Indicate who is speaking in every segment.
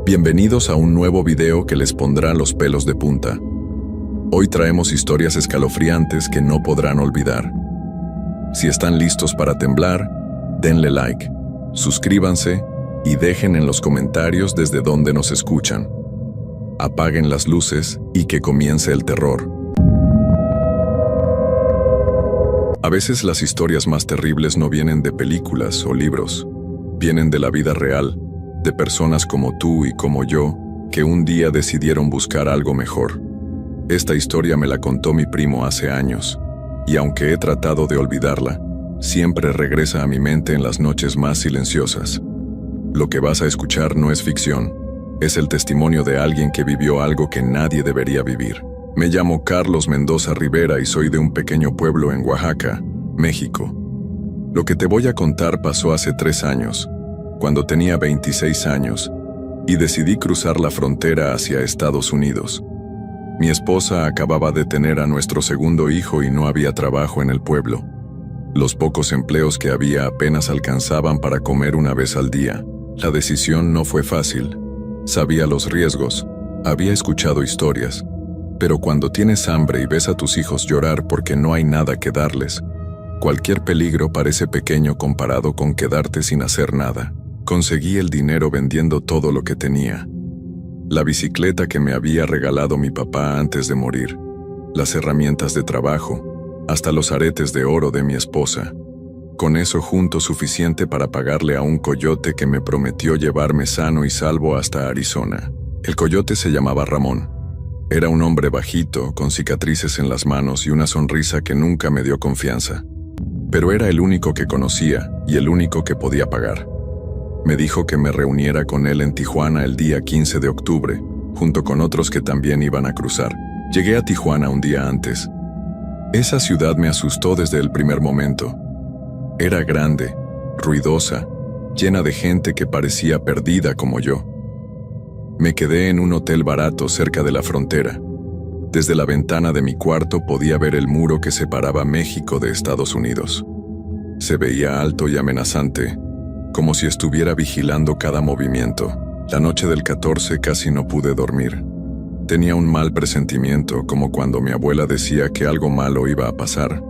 Speaker 1: Bienvenidos a un nuevo video que les pondrá los pelos de punta. Hoy traemos historias escalofriantes que no podrán olvidar. Si están listos para temblar, denle like, suscríbanse y dejen en los comentarios desde dónde nos escuchan. Apaguen las luces y que comience el terror. A veces las historias más terribles no vienen de películas o libros, vienen de la vida real, de personas como tú y como yo, que un día decidieron buscar algo mejor. Esta historia me la contó mi primo hace años, y aunque he tratado de olvidarla, siempre regresa a mi mente en las noches más silenciosas. Lo que vas a escuchar no es ficción, es el testimonio de alguien que vivió algo que nadie debería vivir. Me llamo Carlos Mendoza Rivera y soy de un pequeño pueblo en Oaxaca, México. Lo que te voy a contar pasó hace 3 años, cuando tenía 26 años, y decidí cruzar la frontera hacia Estados Unidos. Mi esposa acababa de tener a nuestro segundo hijo y no había trabajo en el pueblo. Los pocos empleos que había apenas alcanzaban para comer una vez al día. La decisión no fue fácil. Sabía los riesgos, había escuchado historias, pero cuando tienes hambre y ves a tus hijos llorar porque no hay nada que darles, cualquier peligro parece pequeño comparado con quedarte sin hacer nada. Conseguí el dinero vendiendo todo lo que tenía. La bicicleta que me había regalado mi papá antes de morir, las herramientas de trabajo, hasta los aretes de oro de mi esposa. Con eso junto suficiente para pagarle a un coyote que me prometió llevarme sano y salvo hasta Arizona. El coyote se llamaba Ramón. Era un hombre bajito, con cicatrices en las manos y una sonrisa que nunca me dio confianza. Pero era el único que conocía y el único que podía pagar. Me dijo que me reuniera con él en Tijuana el día 15 de octubre, junto con otros que también iban a cruzar. Llegué a Tijuana un día antes. Esa ciudad me asustó desde el primer momento. Era grande, ruidosa, llena de gente que parecía perdida como yo. Me quedé en un hotel barato cerca de la frontera. Desde la ventana de mi cuarto podía ver el muro que separaba México de Estados Unidos. Se veía alto y amenazante, como si estuviera vigilando cada movimiento. La noche del 14 casi no pude dormir. Tenía un mal presentimiento, como cuando mi abuela decía que algo malo iba a pasar,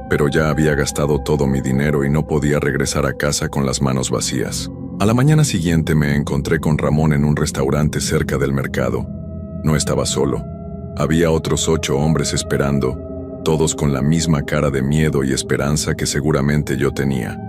Speaker 1: pero ya había gastado todo mi dinero y no podía regresar a casa con las manos vacías. A la mañana siguiente me encontré con Ramón en un restaurante cerca del mercado. No estaba solo. Había otros 8 hombres esperando, todos con la misma cara de miedo y esperanza que seguramente yo tenía.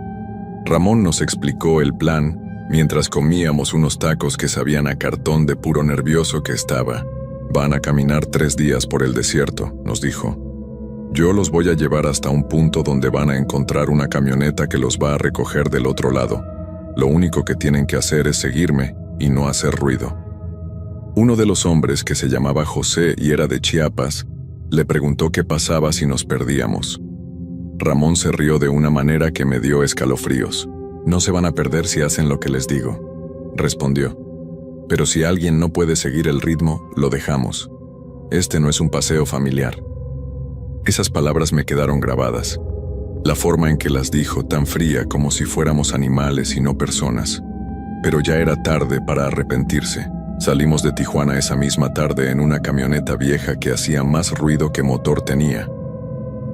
Speaker 1: Ramón nos explicó el plan mientras comíamos unos tacos que sabían a cartón de puro nervioso que estaba. Van a caminar 3 días por el desierto, nos dijo. Yo los voy a llevar hasta un punto donde van a encontrar una camioneta que los va a recoger del otro lado. Lo único que tienen que hacer es seguirme y no hacer ruido. Uno de los hombres, que se llamaba José y era de Chiapas, le preguntó qué pasaba si nos perdíamos. Ramón se rió de una manera que me dio escalofríos. No se van a perder si hacen lo que les digo, respondió. Pero si alguien no puede seguir el ritmo, lo dejamos. Este no es un paseo familiar. Esas palabras me quedaron grabadas. La forma en que las dijo, tan fría como si fuéramos animales y no personas. Pero ya era tarde para arrepentirse. Salimos de Tijuana esa misma tarde en una camioneta vieja que hacía más ruido que motor tenía.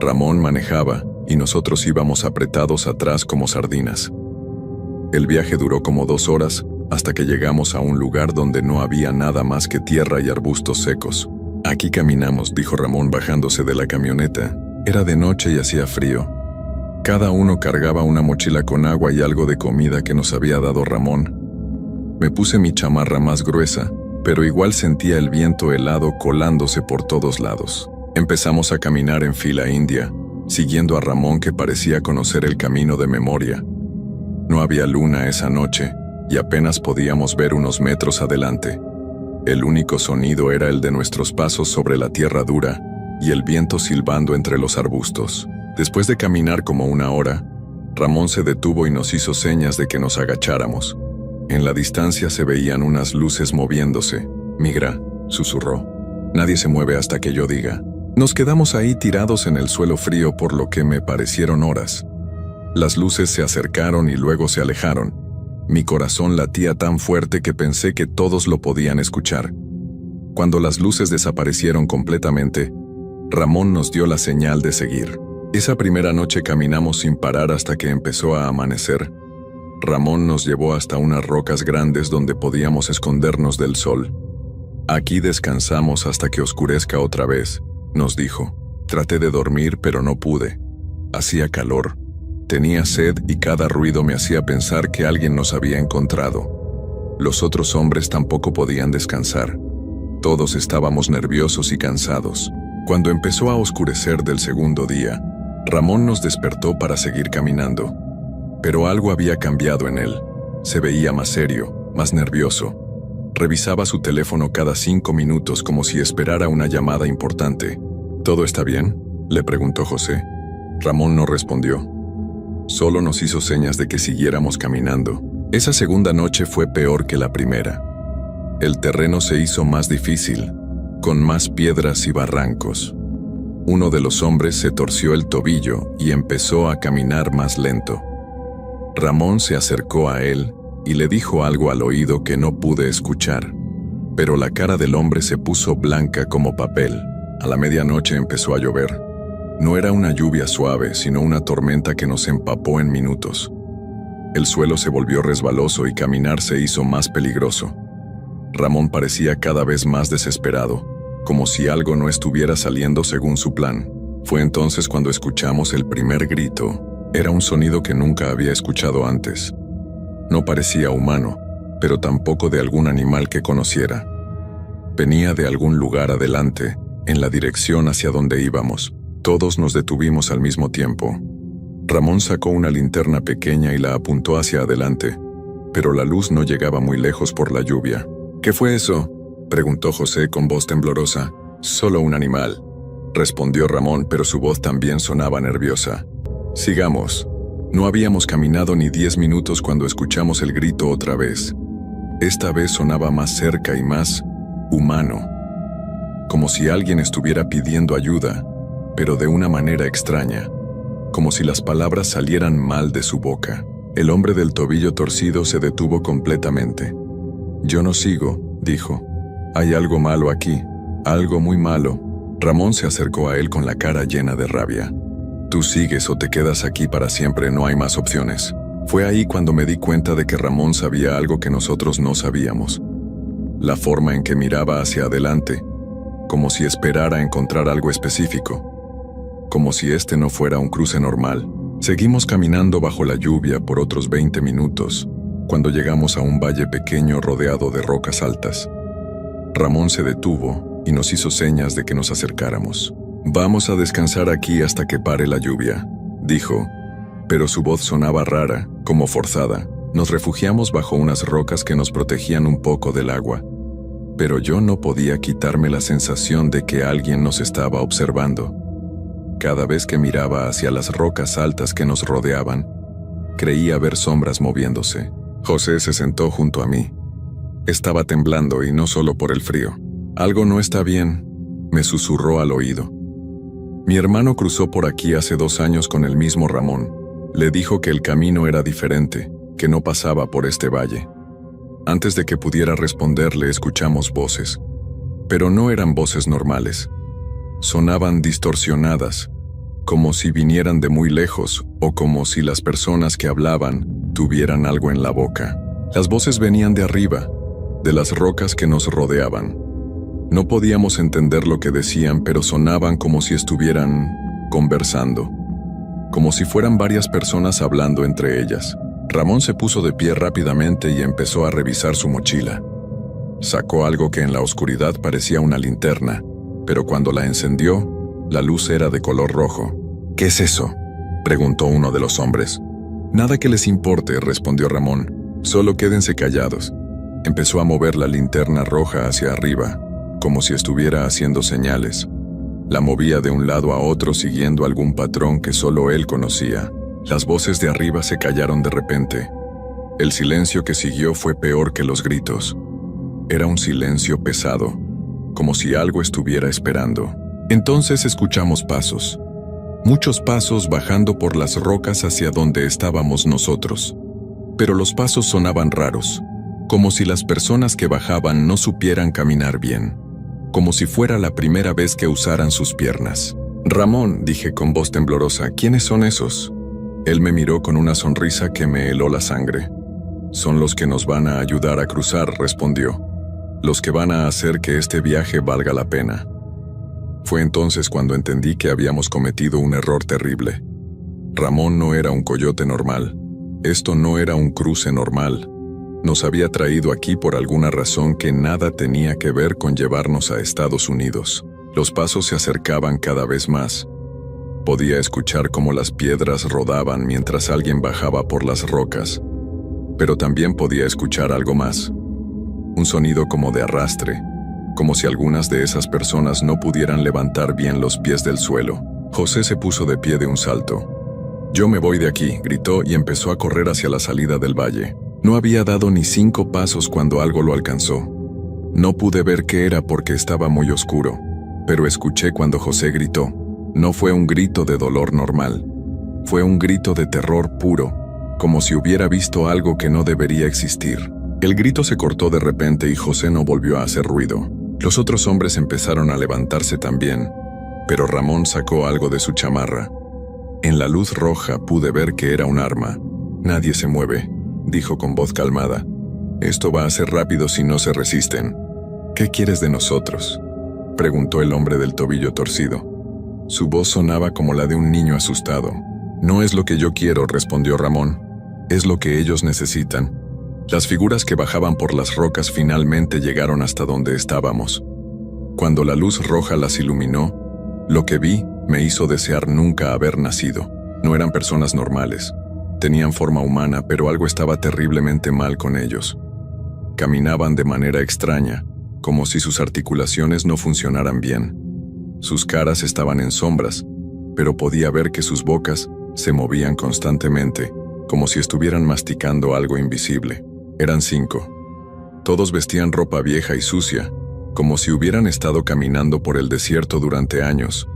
Speaker 1: Ramón manejaba y nosotros íbamos apretados atrás como sardinas. El viaje duró como 2 horas hasta que llegamos a un lugar donde no había nada más que tierra y arbustos secos. Aquí caminamos, dijo Ramón bajándose de la camioneta. Era de noche y hacía frío. Cada uno cargaba una mochila con agua y algo de comida que nos había dado Ramón. Me puse mi chamarra más gruesa, pero igual sentía el viento helado colándose por todos lados. Empezamos a caminar en fila india, siguiendo a Ramón, que parecía conocer el camino de memoria. No había luna esa noche y apenas podíamos ver unos metros adelante. El único sonido era el de nuestros pasos sobre la tierra dura y el viento silbando entre los arbustos. Después de caminar como 1 hora, Ramón se detuvo y nos hizo señas de que nos agacháramos. En la distancia se veían unas luces moviéndose. «Migra», susurró. «Nadie se mueve hasta que yo diga». Nos quedamos ahí tirados en el suelo frío por lo que me parecieron horas. Las luces se acercaron y luego se alejaron. Mi corazón latía tan fuerte que pensé que todos lo podían escuchar. Cuando las luces desaparecieron completamente, Ramón nos dio la señal de seguir. Esa primera noche caminamos sin parar hasta que empezó a amanecer. Ramón nos llevó hasta unas rocas grandes donde podíamos escondernos del sol. Aquí descansamos hasta que oscurezca otra vez, nos dijo. Traté de dormir, pero no pude. Hacía calor. Tenía sed y cada ruido me hacía pensar que alguien nos había encontrado. Los otros hombres tampoco podían descansar. Todos estábamos nerviosos y cansados. Cuando empezó a oscurecer del segundo día, Ramón nos despertó para seguir caminando. Pero algo había cambiado en él. Se veía más serio, más nervioso. Revisaba su teléfono cada 5 minutos como si esperara una llamada importante. ¿Todo está bien?, le preguntó José. Ramón no respondió. Solo nos hizo señas de que siguiéramos caminando. Esa segunda noche fue peor que la primera. El terreno se hizo más difícil, con más piedras y barrancos. Uno de los hombres se torció el tobillo y empezó a caminar más lento. Ramón se acercó a él y le dijo algo al oído que no pude escuchar, pero la cara del hombre se puso blanca como papel. A la medianoche empezó a llover. No era una lluvia suave, sino una tormenta que nos empapó en minutos. El suelo se volvió resbaloso y caminar se hizo más peligroso. Ramón parecía cada vez más desesperado, como si algo no estuviera saliendo según su plan. Fue entonces cuando escuchamos el primer grito. Era un sonido que nunca había escuchado antes. No parecía humano, pero tampoco de algún animal que conociera. Venía de algún lugar adelante, en la dirección hacia donde íbamos. Todos nos detuvimos al mismo tiempo. Ramón sacó una linterna pequeña y la apuntó hacia adelante, pero la luz no llegaba muy lejos por la lluvia. ¿Qué fue eso?, preguntó José con voz temblorosa. Solo un animal, respondió Ramón, pero su voz también sonaba nerviosa. Sigamos. No habíamos caminado ni 10 minutos cuando escuchamos el grito otra vez. Esta vez sonaba más cerca y más humano, como si alguien estuviera pidiendo ayuda, pero de una manera extraña, como si las palabras salieran mal de su boca. El hombre del tobillo torcido se detuvo completamente. «Yo no sigo», dijo. «Hay algo malo aquí, algo muy malo». Ramón se acercó a él con la cara llena de rabia. «Tú sigues o te quedas aquí para siempre, no hay más opciones». Fue ahí cuando me di cuenta de que Ramón sabía algo que nosotros no sabíamos. La forma en que miraba hacia adelante, como si esperara encontrar algo específico, como si este no fuera un cruce normal. Seguimos caminando bajo la lluvia por otros 20 minutos, cuando llegamos a un valle pequeño rodeado de rocas altas. Ramón se detuvo y nos hizo señas de que nos acercáramos. «Vamos a descansar aquí hasta que pare la lluvia», dijo, pero su voz sonaba rara, como forzada. Nos refugiamos bajo unas rocas que nos protegían un poco del agua, pero yo no podía quitarme la sensación de que alguien nos estaba observando. Cada vez que miraba hacia las rocas altas que nos rodeaban, creía ver sombras moviéndose. José se sentó junto a mí. Estaba temblando y no solo por el frío. «Algo no está bien», me susurró al oído. «Mi hermano cruzó por aquí hace 2 años con el mismo Ramón. Le dijo que el camino era diferente, que no pasaba por este valle». Antes de que pudiera responderle, escuchamos voces. Pero no eran voces normales. Sonaban distorsionadas, como si vinieran de muy lejos o como si las personas que hablaban tuvieran algo en la boca. Las voces venían de arriba, de las rocas que nos rodeaban. No podíamos entender lo que decían, pero sonaban como si estuvieran conversando, como si fueran varias personas hablando entre ellas. Ramón se puso de pie rápidamente y empezó a revisar su mochila. Sacó algo que en la oscuridad parecía una linterna, pero cuando la encendió, la luz era de color rojo. «¿Qué es eso?», preguntó uno de los hombres. «Nada que les importe», respondió Ramón. «Solo quédense callados». Empezó a mover la linterna roja hacia arriba, como si estuviera haciendo señales. La movía de un lado a otro siguiendo algún patrón que solo él conocía. Las voces de arriba se callaron de repente. El silencio que siguió fue peor que los gritos. Era un silencio pesado, como si algo estuviera esperando. Entonces escuchamos pasos. Muchos pasos bajando por las rocas hacia donde estábamos nosotros. pero los pasos sonaban raros, como si las personas que bajaban no supieran caminar bien, como si fuera la primera vez que usaran sus piernas. «Ramón», dije con voz temblorosa, «¿quiénes son esos?». Él me miró con una sonrisa que me heló la sangre. «Son los que nos van a ayudar a cruzar», respondió. «Los que van a hacer que este viaje valga la pena». Fue entonces cuando entendí que habíamos cometido un error terrible. Ramón no era un coyote normal. Esto no era un cruce normal. Nos había traído aquí por alguna razón que nada tenía que ver con llevarnos a Estados Unidos. Los pasos se acercaban cada vez más. Podía escuchar cómo las piedras rodaban mientras alguien bajaba por las rocas. Pero también podía escuchar algo más. Un sonido como de arrastre, como si algunas de esas personas no pudieran levantar bien los pies del suelo. José se puso de pie de un salto. «Yo me voy de aquí», gritó y empezó a correr hacia la salida del valle. No había dado ni 5 pasos cuando algo lo alcanzó. No pude ver qué era porque estaba muy oscuro, pero escuché cuando José gritó. No fue un grito de dolor normal. Fue un grito de terror puro, como si hubiera visto algo que no debería existir. El grito se cortó de repente y José no volvió a hacer ruido. Los otros hombres empezaron a levantarse también, pero Ramón sacó algo de su chamarra. En la luz roja pude ver que era un arma. «Nadie se mueve», dijo con voz calmada. «Esto va a ser rápido si no se resisten». «¿Qué quieres de nosotros?», preguntó el hombre del tobillo torcido. Su voz sonaba como la de un niño asustado. «No es lo que yo quiero», respondió Ramón. «Es lo que ellos necesitan». Las figuras que bajaban por las rocas finalmente llegaron hasta donde estábamos. Cuando la luz roja las iluminó, lo que vi me hizo desear nunca haber nacido. No eran personas normales. Tenían forma humana, pero algo estaba terriblemente mal con ellos. Caminaban de manera extraña, como si sus articulaciones no funcionaran bien. Sus caras estaban en sombras, pero podía ver que sus bocas se movían constantemente, como si estuvieran masticando algo invisible. Eran 5. Todos vestían ropa vieja y sucia, como si hubieran estado caminando por el desierto durante años.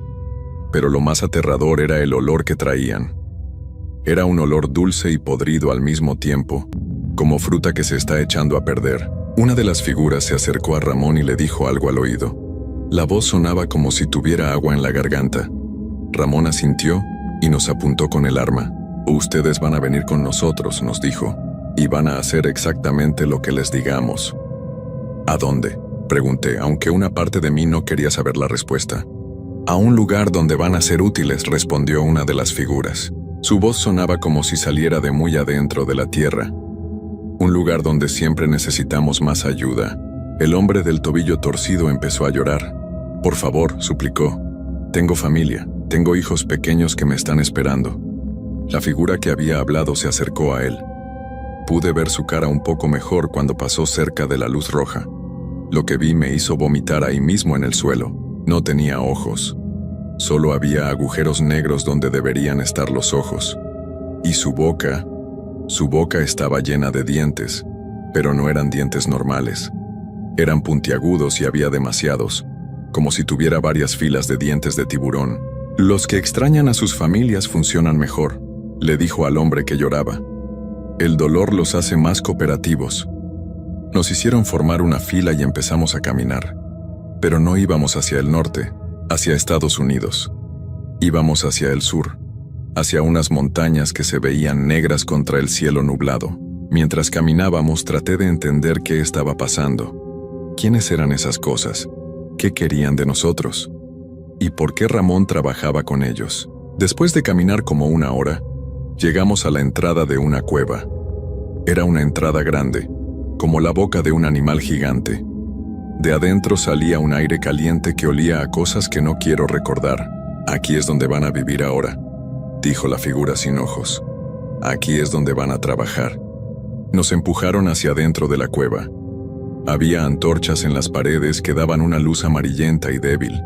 Speaker 1: Pero lo más aterrador era el olor que traían. Era un olor dulce y podrido al mismo tiempo, como fruta que se está echando a perder. Una de las figuras se acercó a Ramón y le dijo algo al oído. La voz sonaba como si tuviera agua en la garganta. Ramón asintió y nos apuntó con el arma. «Ustedes van a venir con nosotros», nos dijo, «y van a hacer exactamente lo que les digamos». «¿A dónde?», pregunté, aunque una parte de mí no quería saber la respuesta. «A un lugar donde van a ser útiles», respondió una de las figuras. Su voz sonaba como si saliera de muy adentro de la tierra. «Un lugar donde siempre necesitamos más ayuda». El hombre del tobillo torcido empezó a llorar. «Por favor», suplicó. «Tengo familia, tengo hijos pequeños que me están esperando». La figura que había hablado se acercó a él. Pude ver su cara un poco mejor cuando pasó cerca de la luz roja. Lo que vi me hizo vomitar ahí mismo en el suelo. No tenía ojos. Solo había agujeros negros donde deberían estar los ojos. Y su boca estaba llena de dientes, pero no eran dientes normales. Eran puntiagudos y había demasiados, como si tuviera varias filas de dientes de tiburón. «Los que extrañan a sus familias funcionan mejor», le dijo al hombre que lloraba. «El dolor los hace más cooperativos». Nos hicieron formar una fila y empezamos a caminar. Pero no íbamos hacia el norte, hacia Estados Unidos. Íbamos hacia el sur, hacia unas montañas que se veían negras contra el cielo nublado. Mientras caminábamos traté de entender qué estaba pasando. ¿Quiénes eran esas cosas? ¿Qué querían de nosotros? ¿Y por qué Ramón trabajaba con ellos? Después de caminar como 1 hora, llegamos a la entrada de una cueva. Era una entrada grande, como la boca de un animal gigante. De adentro salía un aire caliente que olía a cosas que no quiero recordar. «Aquí es donde van a vivir ahora», dijo la figura sin ojos. «Aquí es donde van a trabajar». Nos empujaron hacia adentro de la cueva. Había antorchas en las paredes que daban una luz amarillenta y débil.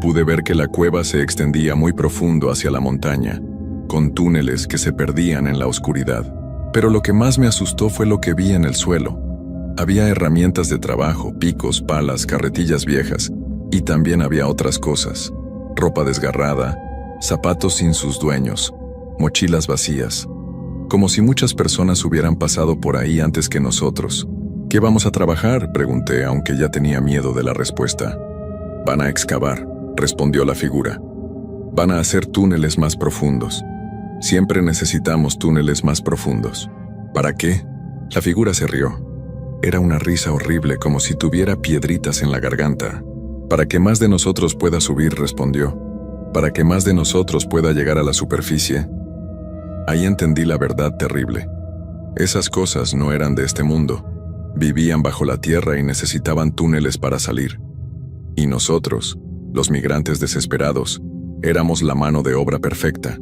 Speaker 1: Pude ver que la cueva se extendía muy profundo hacia la montaña, con túneles que se perdían en la oscuridad. Pero lo que más me asustó fue lo que vi en el suelo. Había herramientas de trabajo, picos, palas, carretillas viejas, y también había otras cosas. Ropa desgarrada, zapatos sin sus dueños, mochilas vacías. como si muchas personas hubieran pasado por ahí antes que nosotros. ¿Qué vamos a trabajar?, pregunté, aunque ya tenía miedo de la respuesta. Van a excavar, respondió la figura. Van a hacer túneles más profundos. Siempre necesitamos túneles más profundos. ¿Para qué? La figura se rió. Era una risa horrible, como si tuviera piedritas en la garganta. Para que más de nosotros pueda subir, respondió. Para que más de nosotros pueda llegar a la superficie. Ahí entendí la verdad terrible. Esas cosas no eran de este mundo. Vivían bajo la tierra y necesitaban túneles para salir. Y nosotros, los migrantes desesperados, éramos la mano de obra perfecta.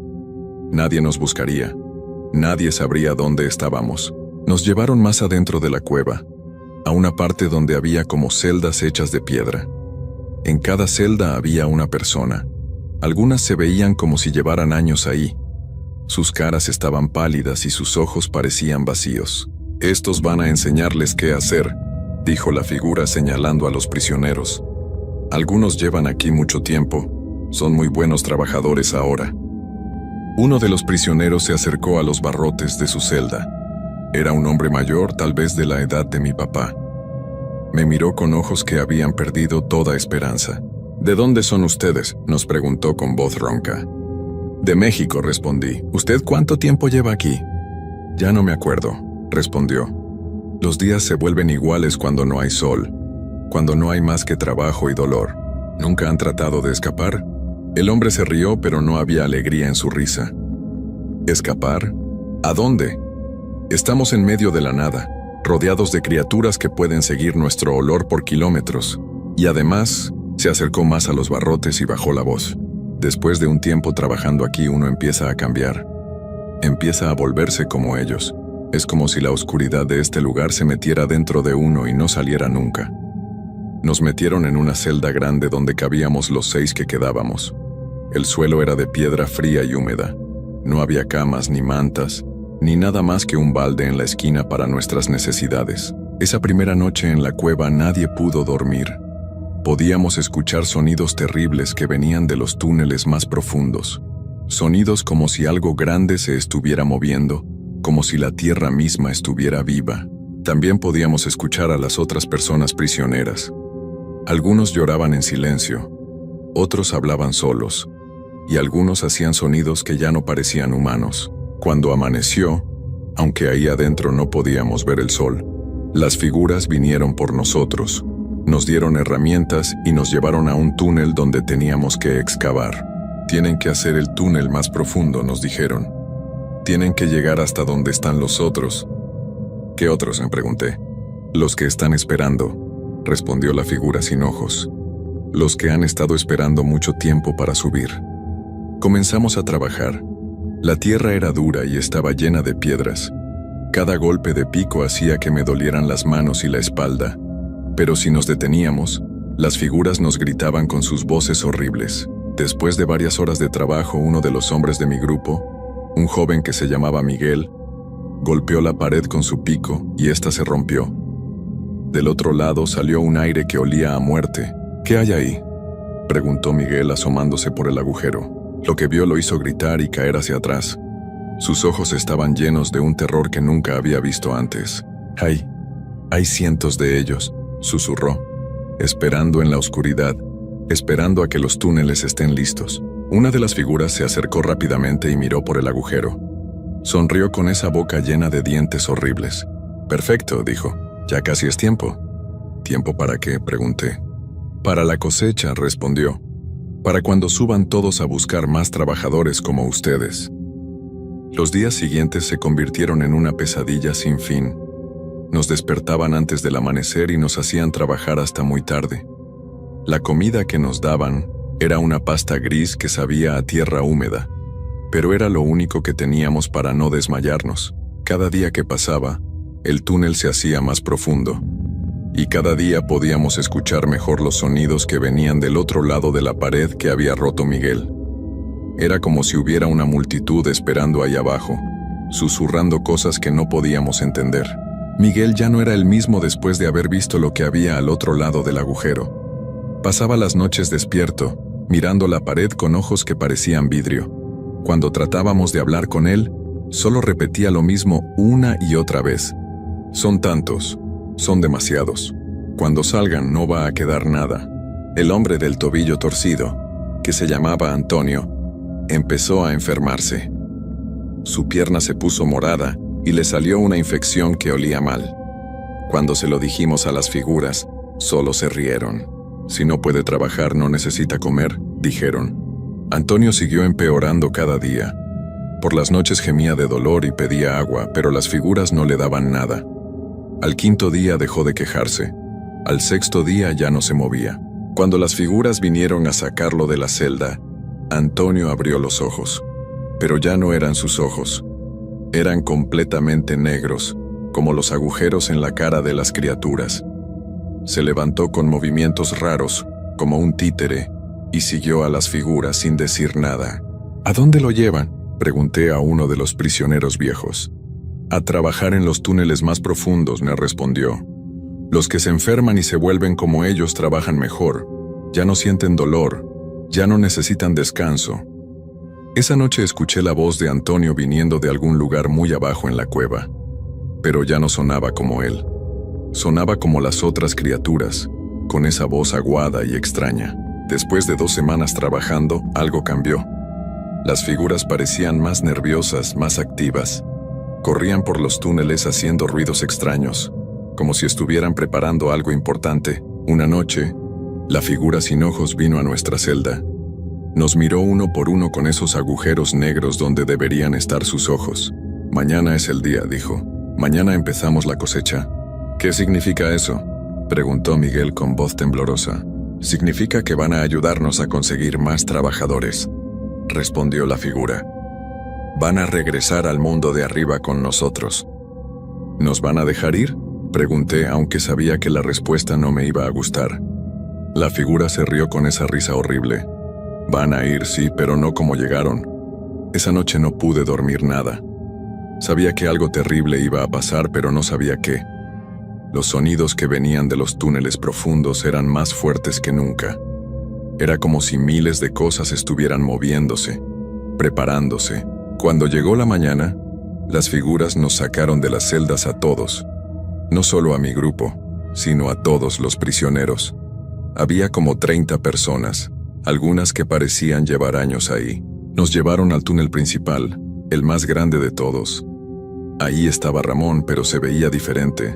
Speaker 1: Nadie nos buscaría. Nadie sabría dónde estábamos. Nos llevaron más adentro de la cueva, a una parte donde había como celdas hechas de piedra. En cada celda había una persona. Algunas se veían como si llevaran años ahí. Sus caras estaban pálidas y sus ojos parecían vacíos. «Estos van a enseñarles qué hacer», dijo la figura señalando a los prisioneros. «Algunos llevan aquí mucho tiempo. Son muy buenos trabajadores ahora». Uno de los prisioneros se acercó a los barrotes de su celda. Era un hombre mayor, tal vez de la edad de mi papá. Me miró con ojos que habían perdido toda esperanza. «¿De dónde son ustedes?», nos preguntó con voz ronca. «De México», respondí. «¿Usted cuánto tiempo lleva aquí?» «Ya no me acuerdo», respondió. «Los días se vuelven iguales cuando no hay sol, cuando no hay más que trabajo y dolor. ¿Nunca han tratado de escapar?» El hombre se rió, pero no había alegría en su risa. «¿Escapar? ¿A dónde?» «Estamos en medio de la nada, rodeados de criaturas que pueden seguir nuestro olor por kilómetros». Y además, se acercó más a los barrotes y bajó la voz. «Después de un tiempo trabajando aquí, uno empieza a cambiar. Empieza a volverse como ellos. Es como si la oscuridad de este lugar se metiera dentro de uno y no saliera nunca». Nos metieron en una celda grande donde cabíamos los 6 que quedábamos. El suelo era de piedra fría y húmeda. No había camas ni mantas, ni nada más que un balde en la esquina para nuestras necesidades. Esa primera noche en la cueva nadie pudo dormir. Podíamos escuchar sonidos terribles que venían de los túneles más profundos. Sonidos como si algo grande se estuviera moviendo, como si la tierra misma estuviera viva. También podíamos escuchar a las otras personas prisioneras. Algunos lloraban en silencio, otros hablaban solos, y algunos hacían sonidos que ya no parecían humanos. Cuando amaneció, aunque ahí adentro no podíamos ver el sol, las figuras vinieron por nosotros, nos dieron herramientas y nos llevaron a un túnel donde teníamos que excavar. «Tienen que hacer el túnel más profundo», nos dijeron. «Tienen que llegar hasta donde están los otros». «¿Qué otros?», me pregunté. «Los que están esperando», respondió la figura sin ojos. «Los que han estado esperando mucho tiempo para subir». Comenzamos a trabajar. La tierra era dura y estaba llena de piedras. Cada golpe de pico hacía que me dolieran las manos y la espalda. Pero si nos deteníamos, las figuras nos gritaban con sus voces horribles. Después de varias horas de trabajo, uno de los hombres de mi grupo, un joven que se llamaba Miguel, golpeó la pared con su pico y ésta se rompió. Del otro lado salió un aire que olía a muerte. «¿Qué hay ahí?», preguntó Miguel asomándose por el agujero. Lo que vio lo hizo gritar y caer hacia atrás. Sus ojos estaban llenos de un terror que nunca había visto antes. Hay cientos de ellos», susurró, esperando en la oscuridad, esperando a que los túneles estén listos. Una de las figuras se acercó rápidamente y miró por el agujero. Sonrió con esa boca llena de dientes horribles. «Perfecto», dijo. «Ya casi es tiempo». «¿Tiempo para qué?», pregunté. «Para la cosecha», respondió. «Para cuando suban todos a buscar más trabajadores como ustedes». Los días siguientes se convirtieron en una pesadilla sin fin. Nos despertaban antes del amanecer y nos hacían trabajar hasta muy tarde. La comida que nos daban era una pasta gris que sabía a tierra húmeda, pero era lo único que teníamos para no desmayarnos. Cada día que pasaba, el túnel se hacía más profundo, y cada día podíamos escuchar mejor los sonidos que venían del otro lado de la pared que había roto Miguel. Era como si hubiera una multitud esperando ahí abajo, susurrando cosas que no podíamos entender. Miguel ya no era el mismo después de haber visto lo que había al otro lado del agujero. Pasaba las noches despierto, mirando la pared con ojos que parecían vidrio. Cuando tratábamos de hablar con él, Solo repetía lo mismo una y otra vez. Son tantos, son demasiados. Cuando salgan no va a quedar nada. El hombre del tobillo torcido, que se llamaba Antonio, empezó a enfermarse. Su pierna se puso morada y le salió una infección que olía mal. Cuando se lo dijimos a las figuras, solo se rieron. Si no puede trabajar, no necesita comer, dijeron. Antonio siguió empeorando cada día. Por las noches gemía de dolor y pedía agua, pero las figuras no le daban nada. Al 5.º día dejó de quejarse. Al 6.º día ya no se movía. Cuando las figuras vinieron a sacarlo de la celda, Antonio abrió los ojos. Pero ya no eran sus ojos. Eran completamente negros, como los agujeros en la cara de las criaturas. Se levantó con movimientos raros, como un títere, y siguió a las figuras sin decir nada. ¿A dónde lo llevan?, pregunté a uno de los prisioneros viejos. A trabajar en los túneles más profundos, me respondió. Los que se enferman y se vuelven como ellos trabajan mejor. Ya no sienten dolor, ya no necesitan descanso. Esa noche escuché la voz de Antonio viniendo de algún lugar muy abajo en la cueva. Pero ya no sonaba como él. Sonaba como las otras criaturas, con esa voz aguada y extraña. Después de 2 semanas trabajando, algo cambió. Las figuras parecían más nerviosas, más activas. Corrían por los túneles haciendo ruidos extraños, como si estuvieran preparando algo importante. Una noche, la figura sin ojos vino a nuestra celda. Nos miró uno por uno con esos agujeros negros donde deberían estar sus ojos. Mañana es el día, dijo. Mañana empezamos la cosecha. ¿Qué significa eso?, preguntó Miguel con voz temblorosa. Significa que van a ayudarnos a conseguir más trabajadores, respondió la figura. Van a regresar al mundo de arriba con nosotros. ¿Nos van a dejar ir?, pregunté, aunque sabía que la respuesta no me iba a gustar. La figura se rió con esa risa horrible. Van a ir, sí, pero no como llegaron. Esa noche no pude dormir nada. Sabía que algo terrible iba a pasar, pero no sabía qué. Los sonidos que venían de los túneles profundos eran más fuertes que nunca. Era como si miles de cosas estuvieran moviéndose, preparándose. Cuando llegó la mañana, las figuras nos sacaron de las celdas a todos. No solo a mi grupo, sino a todos los prisioneros. Había como 30 personas, algunas que parecían llevar años ahí. Nos llevaron al túnel principal, el más grande de todos. Ahí estaba Ramón, pero se veía diferente.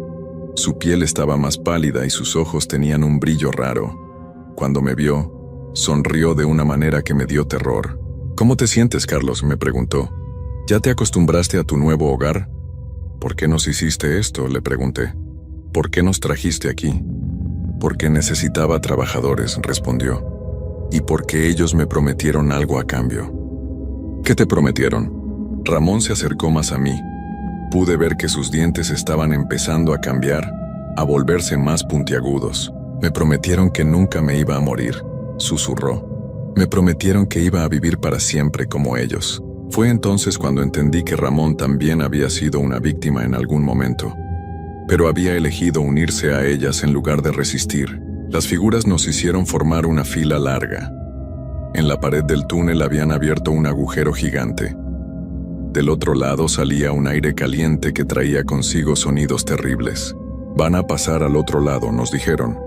Speaker 1: Su piel estaba más pálida y sus ojos tenían un brillo raro. Cuando me vio, sonrió de una manera que me dio terror. ¿Cómo te sientes, Carlos?, me preguntó. ¿Ya te acostumbraste a tu nuevo hogar? ¿Por qué nos hiciste esto?, le pregunté. ¿Por qué nos trajiste aquí? Porque necesitaba trabajadores, respondió. Y porque ellos me prometieron algo a cambio. ¿Qué te prometieron? Ramón se acercó más a mí. Pude ver que sus dientes estaban empezando a cambiar, a volverse más puntiagudos. Me prometieron que nunca me iba a morir, susurró. Me prometieron que iba a vivir para siempre como ellos. Fue entonces cuando entendí que Ramón también había sido una víctima en algún momento. Pero había elegido unirse a ellas en lugar de resistir. Las figuras nos hicieron formar una fila larga. En la pared del túnel habían abierto un agujero gigante. Del otro lado salía un aire caliente que traía consigo sonidos terribles. Van a pasar al otro lado, nos dijeron.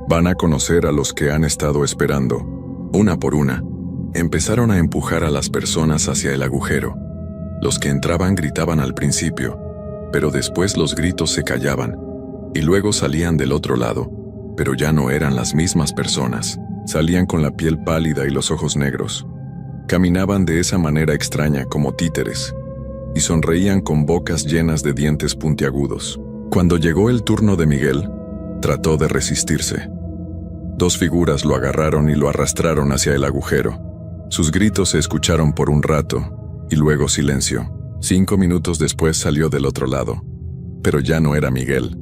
Speaker 1: Van a conocer a los que han estado esperando. Una por una, empezaron a empujar a las personas hacia el agujero. Los que entraban gritaban al principio, pero después los gritos se callaban, y luego salían del otro lado, pero ya no eran las mismas personas. Salían con la piel pálida y los ojos negros. Caminaban de esa manera extraña como títeres, y sonreían con bocas llenas de dientes puntiagudos. Cuando llegó el turno de Miguel, trató de resistirse. 2 figuras lo agarraron y lo arrastraron hacia el agujero. Sus gritos se escucharon por un rato, y luego silencio. 5 minutos después salió del otro lado. Pero ya no era Miguel.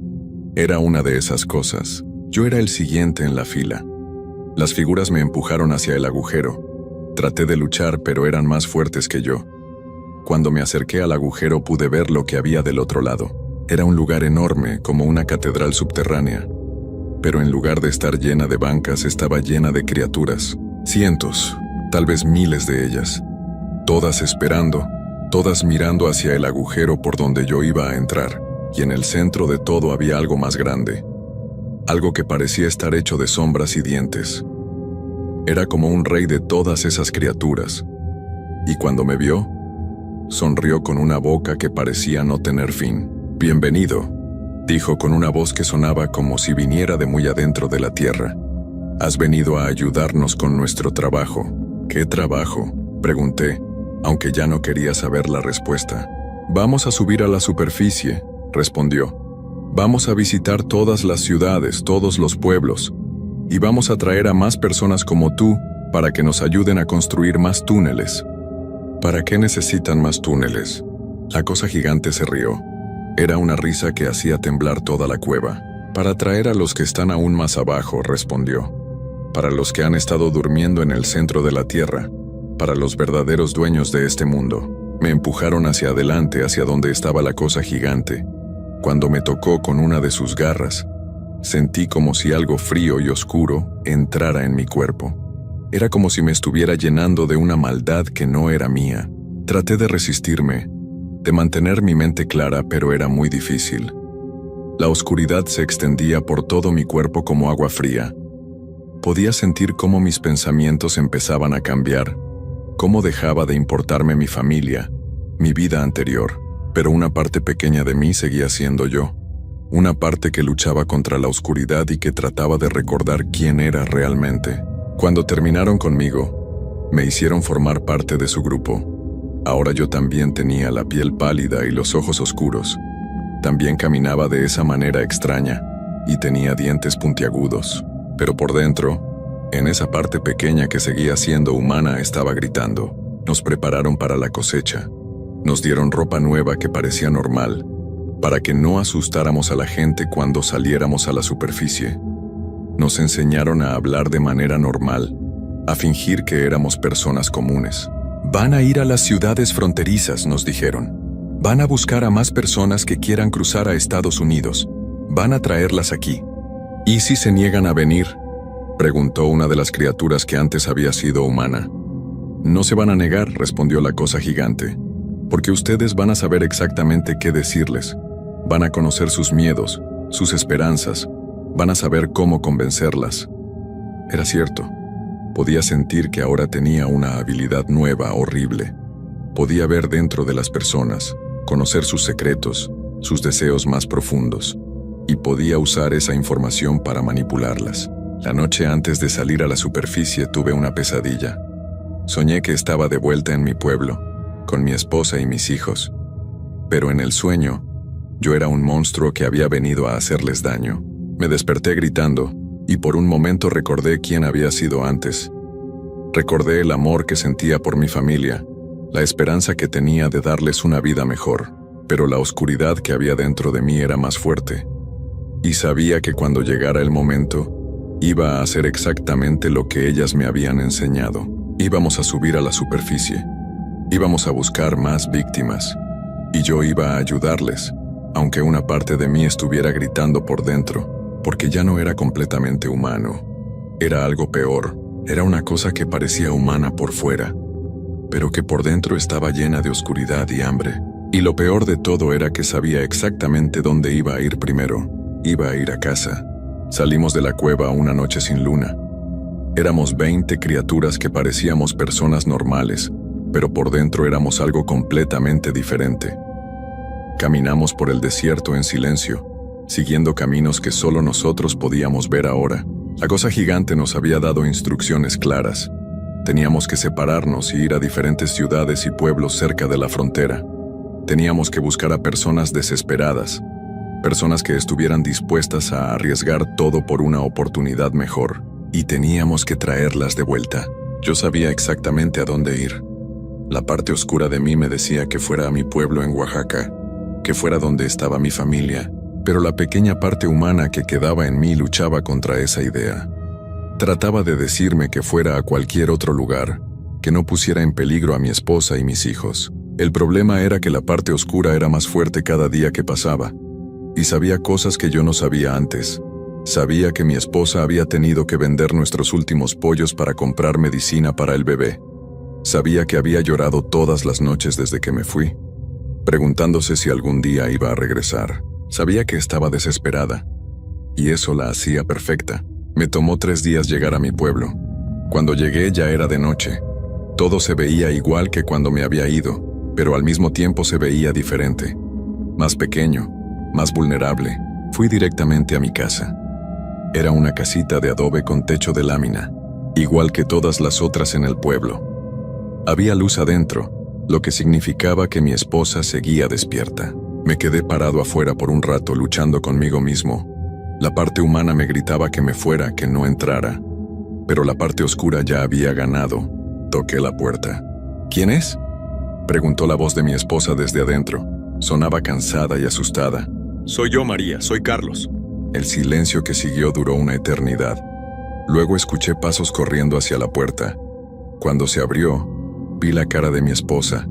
Speaker 1: Era una de esas cosas. Yo era el siguiente en la fila. Las figuras me empujaron hacia el agujero. Traté de luchar, pero eran más fuertes que yo. Cuando me acerqué al agujero pude ver lo que había del otro lado. Era un lugar enorme, como una catedral subterránea. Pero en lugar de estar llena de bancas, estaba llena de criaturas. Cientos, tal vez miles de ellas. Todas esperando, todas mirando hacia el agujero por donde yo iba a entrar, y en el centro de todo había algo más grande, algo que parecía estar hecho de sombras y dientes. Era como un rey de todas esas criaturas, y cuando me vio, sonrió con una boca que parecía no tener fin. «Bienvenido», dijo con una voz que sonaba como si viniera de muy adentro de la tierra. «Has venido a ayudarnos con nuestro trabajo». «¿Qué trabajo?», pregunté, aunque ya no quería saber la respuesta. «Vamos a subir a la superficie», respondió. «Vamos a visitar todas las ciudades, todos los pueblos, y vamos a traer a más personas como tú para que nos ayuden a construir más túneles». «¿Para qué necesitan más túneles?». La cosa gigante se rió. Era una risa que hacía temblar toda la cueva. «Para traer a los que están aún más abajo», respondió. «Para los que han estado durmiendo en el centro de la tierra, para los verdaderos dueños de este mundo». Me empujaron hacia adelante, hacia donde estaba la cosa gigante. Cuando me tocó con una de sus garras, sentí como si algo frío y oscuro entrara en mi cuerpo. Era como si me estuviera llenando de una maldad que no era mía. Traté de resistirme, de mantener mi mente clara, pero era muy difícil. La oscuridad se extendía por todo mi cuerpo como agua fría. Podía sentir cómo mis pensamientos empezaban a cambiar, cómo dejaba de importarme mi familia, mi vida anterior, pero una parte pequeña de mí seguía siendo yo. Una parte que luchaba contra la oscuridad y que trataba de recordar quién era realmente. Cuando terminaron conmigo, me hicieron formar parte de su grupo. Ahora yo también tenía la piel pálida y los ojos oscuros. También caminaba de esa manera extraña y tenía dientes puntiagudos. Pero por dentro, en esa parte pequeña que seguía siendo humana, estaba gritando. Nos prepararon para la cosecha. Nos dieron ropa nueva que parecía normal, para que no asustáramos a la gente cuando saliéramos a la superficie. Nos enseñaron a hablar de manera normal, a fingir que éramos personas comunes. «Van a ir a las ciudades fronterizas», nos dijeron. «Van a buscar a más personas que quieran cruzar a Estados Unidos. Van a traerlas aquí». «¿Y si se niegan a venir?», preguntó una de las criaturas que antes había sido humana. «No se van a negar», respondió la cosa gigante, «porque ustedes van a saber exactamente qué decirles. Van a conocer sus miedos, sus esperanzas, van a saber cómo convencerlas». Era cierto. Podía sentir que ahora tenía una habilidad nueva, horrible. Podía ver dentro de las personas, conocer sus secretos, sus deseos más profundos, y podía usar esa información para manipularlas. La noche antes de salir a la superficie tuve una pesadilla. Soñé que estaba de vuelta en mi pueblo, con mi esposa y mis hijos. Pero en el sueño, yo era un monstruo que había venido a hacerles daño. Me desperté gritando, y por un momento recordé quién había sido antes. Recordé el amor que sentía por mi familia, la esperanza que tenía de darles una vida mejor, pero la oscuridad que había dentro de mí era más fuerte. Y sabía que cuando llegara el momento, iba a hacer exactamente lo que ellas me habían enseñado. Íbamos a subir a la superficie. Íbamos a buscar más víctimas. Y yo iba a ayudarles, aunque una parte de mí estuviera gritando por dentro, porque ya no era completamente humano. Era algo peor. Era una cosa que parecía humana por fuera, pero que por dentro estaba llena de oscuridad y hambre. Y lo peor de todo era que sabía exactamente dónde iba a ir primero. Iba a ir a casa. Salimos de la cueva una noche sin luna. Éramos 20 criaturas que parecíamos personas normales, pero por dentro éramos algo completamente diferente. Caminamos por el desierto en silencio, siguiendo caminos que solo nosotros podíamos ver ahora. La cosa gigante nos había dado instrucciones claras. Teníamos que separarnos y ir a diferentes ciudades y pueblos cerca de la frontera. Teníamos que buscar a personas desesperadas, personas que estuvieran dispuestas a arriesgar todo por una oportunidad mejor, y teníamos que traerlas de vuelta. Yo sabía exactamente a dónde ir. La parte oscura de mí me decía que fuera a mi pueblo en Oaxaca, que fuera donde estaba mi familia, pero la pequeña parte humana que quedaba en mí luchaba contra esa idea. Trataba de decirme que fuera a cualquier otro lugar, que no pusiera en peligro a mi esposa y mis hijos. El problema era que la parte oscura era más fuerte cada día que pasaba, y sabía cosas que yo no sabía antes. Sabía que mi esposa había tenido que vender nuestros últimos pollos para comprar medicina para el bebé. Sabía que había llorado todas las noches desde que me fui, preguntándose si algún día iba a regresar. Sabía que estaba desesperada, y eso la hacía perfecta. Me tomó 3 días llegar a mi pueblo. Cuando llegué ya era de noche. Todo se veía igual que cuando me había ido, pero al mismo tiempo se veía diferente. Más pequeño, más vulnerable. Fui directamente a mi casa. Era una casita de adobe con techo de lámina, igual que todas las otras en el pueblo. Había luz adentro, lo que significaba que mi esposa seguía despierta. Me quedé parado afuera por un rato luchando conmigo mismo. La parte humana me gritaba que me fuera, que no entrara. Pero la parte oscura ya había ganado. Toqué la puerta. ¿Quién es?, preguntó la voz de mi esposa desde adentro. Sonaba cansada y asustada.
Speaker 2: Soy yo, María, soy Carlos.
Speaker 1: El silencio que siguió duró una eternidad. Luego escuché pasos corriendo hacia la puerta. Cuando se abrió, vi la cara de mi esposa.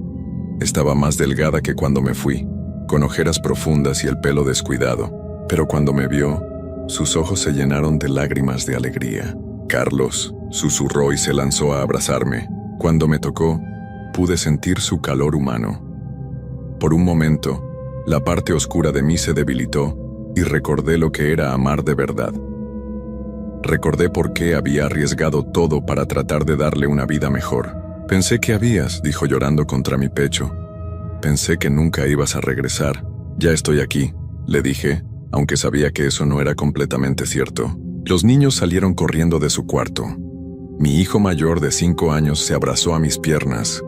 Speaker 1: Estaba más delgada que cuando me fui, con ojeras profundas y el pelo descuidado. Pero cuando me vio, sus ojos se llenaron de lágrimas de alegría. Carlos, susurró y se lanzó a abrazarme. Cuando me tocó, pude sentir su calor humano. Por un momento, la parte oscura de mí se debilitó y recordé lo que era amar de verdad. Recordé por qué había arriesgado todo para tratar de darle una vida mejor. Pensé que habías, dijo llorando contra mi pecho. Pensé que nunca ibas a regresar. Ya estoy aquí, le dije, aunque sabía que eso no era completamente cierto. Los niños salieron corriendo de su cuarto. Mi hijo mayor de 5 años se abrazó a mis piernas.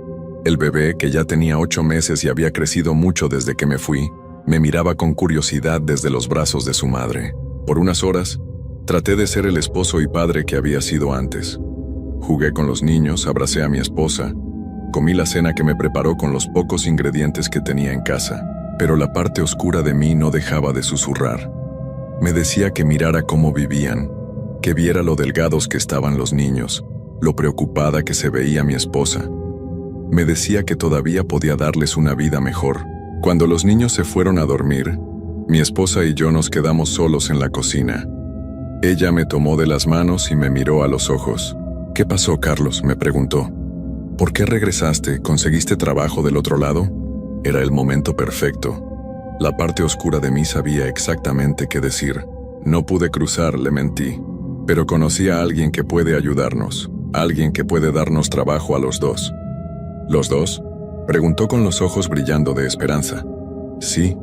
Speaker 1: El bebé, que ya tenía 8 meses y había crecido mucho desde que me fui, me miraba con curiosidad desde los brazos de su madre. Por unas horas, traté de ser el esposo y padre que había sido antes. Jugué con los niños, abracé a mi esposa, comí la cena que me preparó con los pocos ingredientes que tenía en casa, pero la parte oscura de mí no dejaba de susurrar. Me decía que mirara cómo vivían, que viera lo delgados que estaban los niños, lo preocupada que se veía mi esposa. Me decía que todavía podía darles una vida mejor. Cuando los niños se fueron a dormir, mi esposa y yo nos quedamos solos en la cocina. Ella me tomó de las manos y me miró a los ojos. ¿Qué pasó, Carlos?, me preguntó. ¿Por qué regresaste? ¿Conseguiste trabajo del otro lado? Era el momento perfecto. La parte oscura de mí sabía exactamente qué decir. No pude cruzar, le mentí. Pero conocí a alguien que puede ayudarnos, alguien que puede darnos trabajo a los dos. ¿Los dos?, preguntó con los ojos brillando de esperanza. Sí,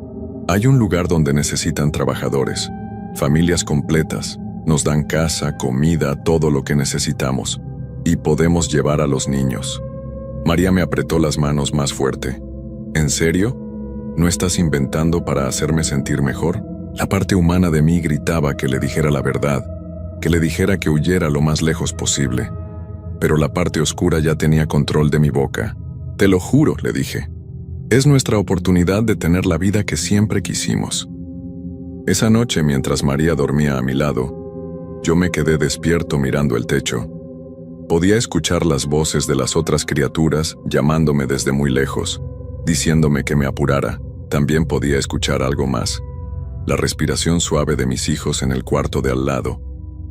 Speaker 1: hay un lugar donde necesitan trabajadores, familias completas. Nos dan casa, comida, todo lo que necesitamos. Y podemos llevar a los niños. María me apretó las manos más fuerte. ¿En serio? ¿No estás inventando para hacerme sentir mejor? La parte humana de mí gritaba que le dijera la verdad, que le dijera que huyera lo más lejos posible. Pero la parte oscura ya tenía control de mi boca. Te lo juro, le dije. Es nuestra oportunidad de tener la vida que siempre quisimos. Esa noche, mientras María dormía a mi lado, yo me quedé despierto mirando el techo. Podía escuchar las voces de las otras criaturas llamándome desde muy lejos, diciéndome que me apurara. También podía escuchar algo más. La respiración suave de mis hijos en el cuarto de al lado,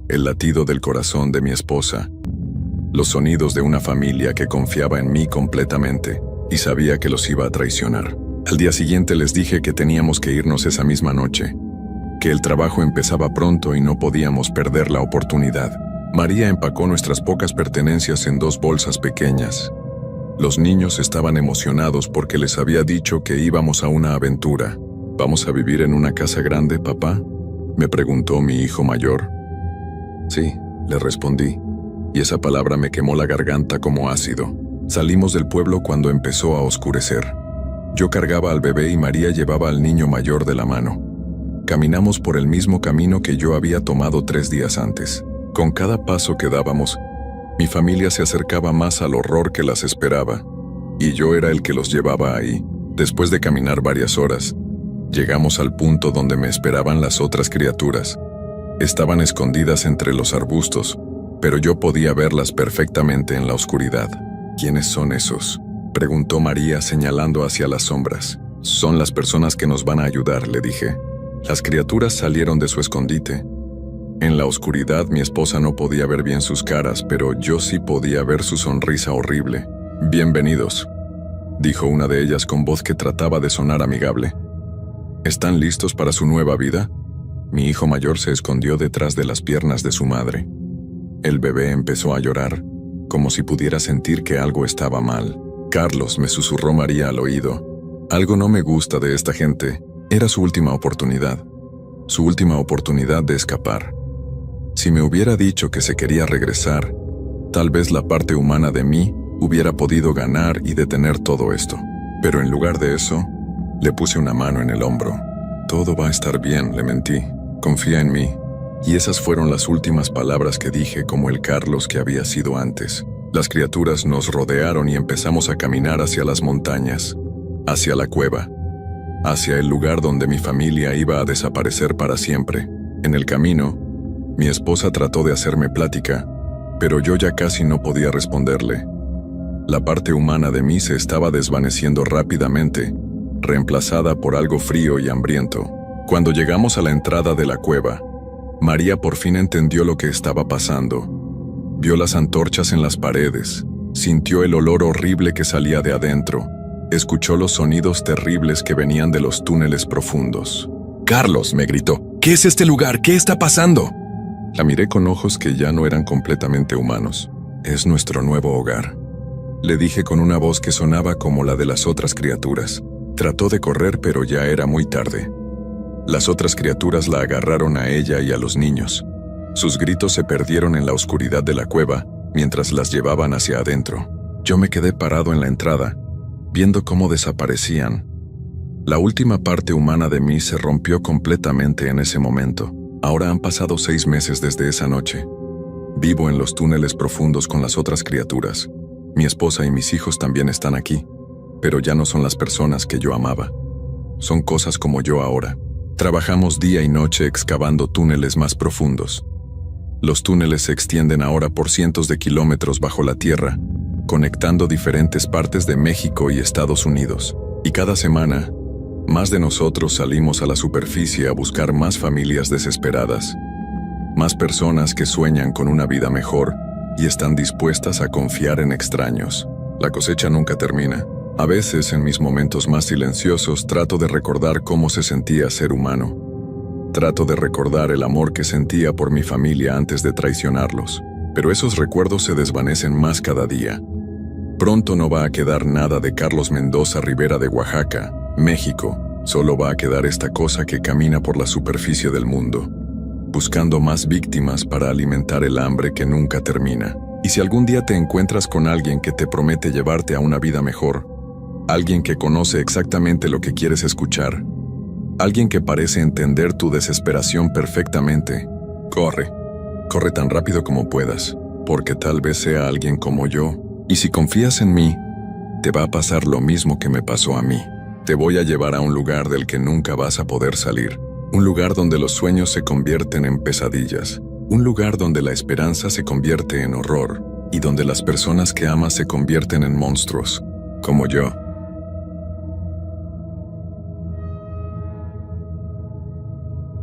Speaker 1: el latido del corazón de mi esposa, los sonidos de una familia que confiaba en mí completamente y sabía que los iba a traicionar. Al día siguiente les dije que teníamos que irnos esa misma noche, que el trabajo empezaba pronto y no podíamos perder la oportunidad. María empacó nuestras pocas pertenencias en 2 bolsas pequeñas. Los niños estaban emocionados porque les había dicho que íbamos a una aventura. ¿Vamos a vivir en una casa grande, papá?, me preguntó mi hijo mayor. Sí, le respondí, y esa palabra me quemó la garganta como ácido. Salimos del pueblo cuando empezó a oscurecer. Yo cargaba al bebé y María llevaba al niño mayor de la mano. Caminamos por el mismo camino que yo había tomado 3 días antes. Con cada paso que dábamos, mi familia se acercaba más al horror que las esperaba, y yo era el que los llevaba ahí. Después de caminar varias horas, llegamos al punto donde me esperaban las otras criaturas. Estaban escondidas entre los arbustos, pero yo podía verlas perfectamente en la oscuridad. ¿Quiénes son esos?, preguntó María señalando hacia las sombras. Son las personas que nos van a ayudar, le dije. Las criaturas salieron de su escondite. En la oscuridad mi esposa no podía ver bien sus caras, pero yo sí podía ver su sonrisa horrible. Bienvenidos, dijo una de ellas con voz que trataba de sonar amigable. ¿Están listos para su nueva vida? Mi hijo mayor se escondió detrás de las piernas de su madre. El bebé empezó a llorar, como si pudiera sentir que algo estaba mal. Carlos, me susurró María al oído. Algo no me gusta de esta gente. Era su última oportunidad. Su última oportunidad de escapar. Si me hubiera dicho que se quería regresar, tal vez la parte humana de mí hubiera podido ganar y detener todo esto. Pero en lugar de eso, le puse una mano en el hombro. Todo va a estar bien, le mentí. Confía en mí. Y esas fueron las últimas palabras que dije como el Carlos que había sido antes. Las criaturas nos rodearon y empezamos a caminar hacia las montañas, hacia la cueva, hacia el lugar donde mi familia iba a desaparecer para siempre. En el camino, mi esposa trató de hacerme plática, pero yo ya casi no podía responderle. La parte humana de mí se estaba desvaneciendo rápidamente, reemplazada por algo frío y hambriento. Cuando llegamos a la entrada de la cueva, María por fin entendió lo que estaba pasando. Vio las antorchas en las paredes, sintió el olor horrible que salía de adentro, escuchó los sonidos terribles que venían de los túneles profundos. «Carlos», me gritó, «¿qué es este lugar? ¿Qué está pasando?» La miré con ojos que ya no eran completamente humanos. «Es nuestro nuevo hogar», le dije con una voz que sonaba como la de las otras criaturas. Trató de correr, pero ya era muy tarde. Las otras criaturas la agarraron a ella y a los niños. Sus gritos se perdieron en la oscuridad de la cueva mientras las llevaban hacia adentro. Yo me quedé parado en la entrada, viendo cómo desaparecían. La última parte humana de mí se rompió completamente en ese momento. Ahora han pasado 6 meses desde esa noche. Vivo en los túneles profundos con las otras criaturas. Mi esposa y mis hijos también están aquí, pero ya no son las personas que yo amaba. Son cosas como yo ahora. Trabajamos día y noche excavando túneles más profundos. Los túneles se extienden ahora por cientos de kilómetros bajo la tierra, conectando diferentes partes de México y Estados Unidos. Y cada semana, más de nosotros salimos a la superficie a buscar más familias desesperadas, más personas que sueñan con una vida mejor y están dispuestas a confiar en extraños. La cosecha nunca termina. A veces, en mis momentos más silenciosos, trato de recordar cómo se sentía ser humano. Trato de recordar el amor que sentía por mi familia antes de traicionarlos. Pero esos recuerdos se desvanecen más cada día. Pronto no va a quedar nada de Carlos Mendoza Rivera de Oaxaca, México. Solo va a quedar esta cosa que camina por la superficie del mundo, buscando más víctimas para alimentar el hambre que nunca termina. Y si algún día te encuentras con alguien que te promete llevarte a una vida mejor, alguien que conoce exactamente lo que quieres escuchar, alguien que parece entender tu desesperación perfectamente, corre. Corre tan rápido como puedas, porque tal vez sea alguien como yo. Y si confías en mí, te va a pasar lo mismo que me pasó a mí. Te voy a llevar a un lugar del que nunca vas a poder salir. Un lugar donde los sueños se convierten en pesadillas. Un lugar donde la esperanza se convierte en horror. Y donde las personas que amas se convierten en monstruos, como yo.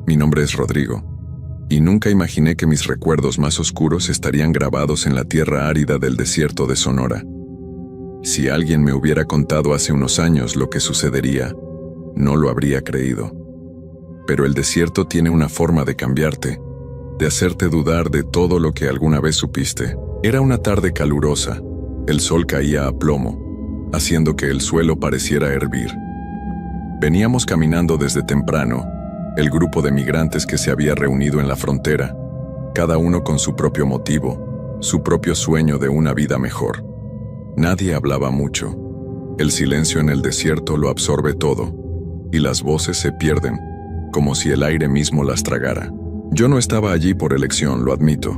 Speaker 1: Mi nombre es Rodrigo, y nunca imaginé que mis recuerdos más oscuros estarían grabados en la tierra árida del desierto de Sonora. Si alguien me hubiera contado hace unos años lo que sucedería, no lo habría creído. Pero el desierto tiene una forma de cambiarte, de hacerte dudar de todo lo que alguna vez supiste. Era una tarde calurosa, el sol caía a plomo, haciendo que el suelo pareciera hervir. Veníamos caminando desde temprano, el grupo de migrantes que se había reunido en la frontera, cada uno con su propio motivo, su propio sueño de una vida mejor. Nadie hablaba mucho. El silencio en el desierto lo absorbe todo, y las voces se pierden, como si el aire mismo las tragara. Yo no estaba allí por elección, lo admito.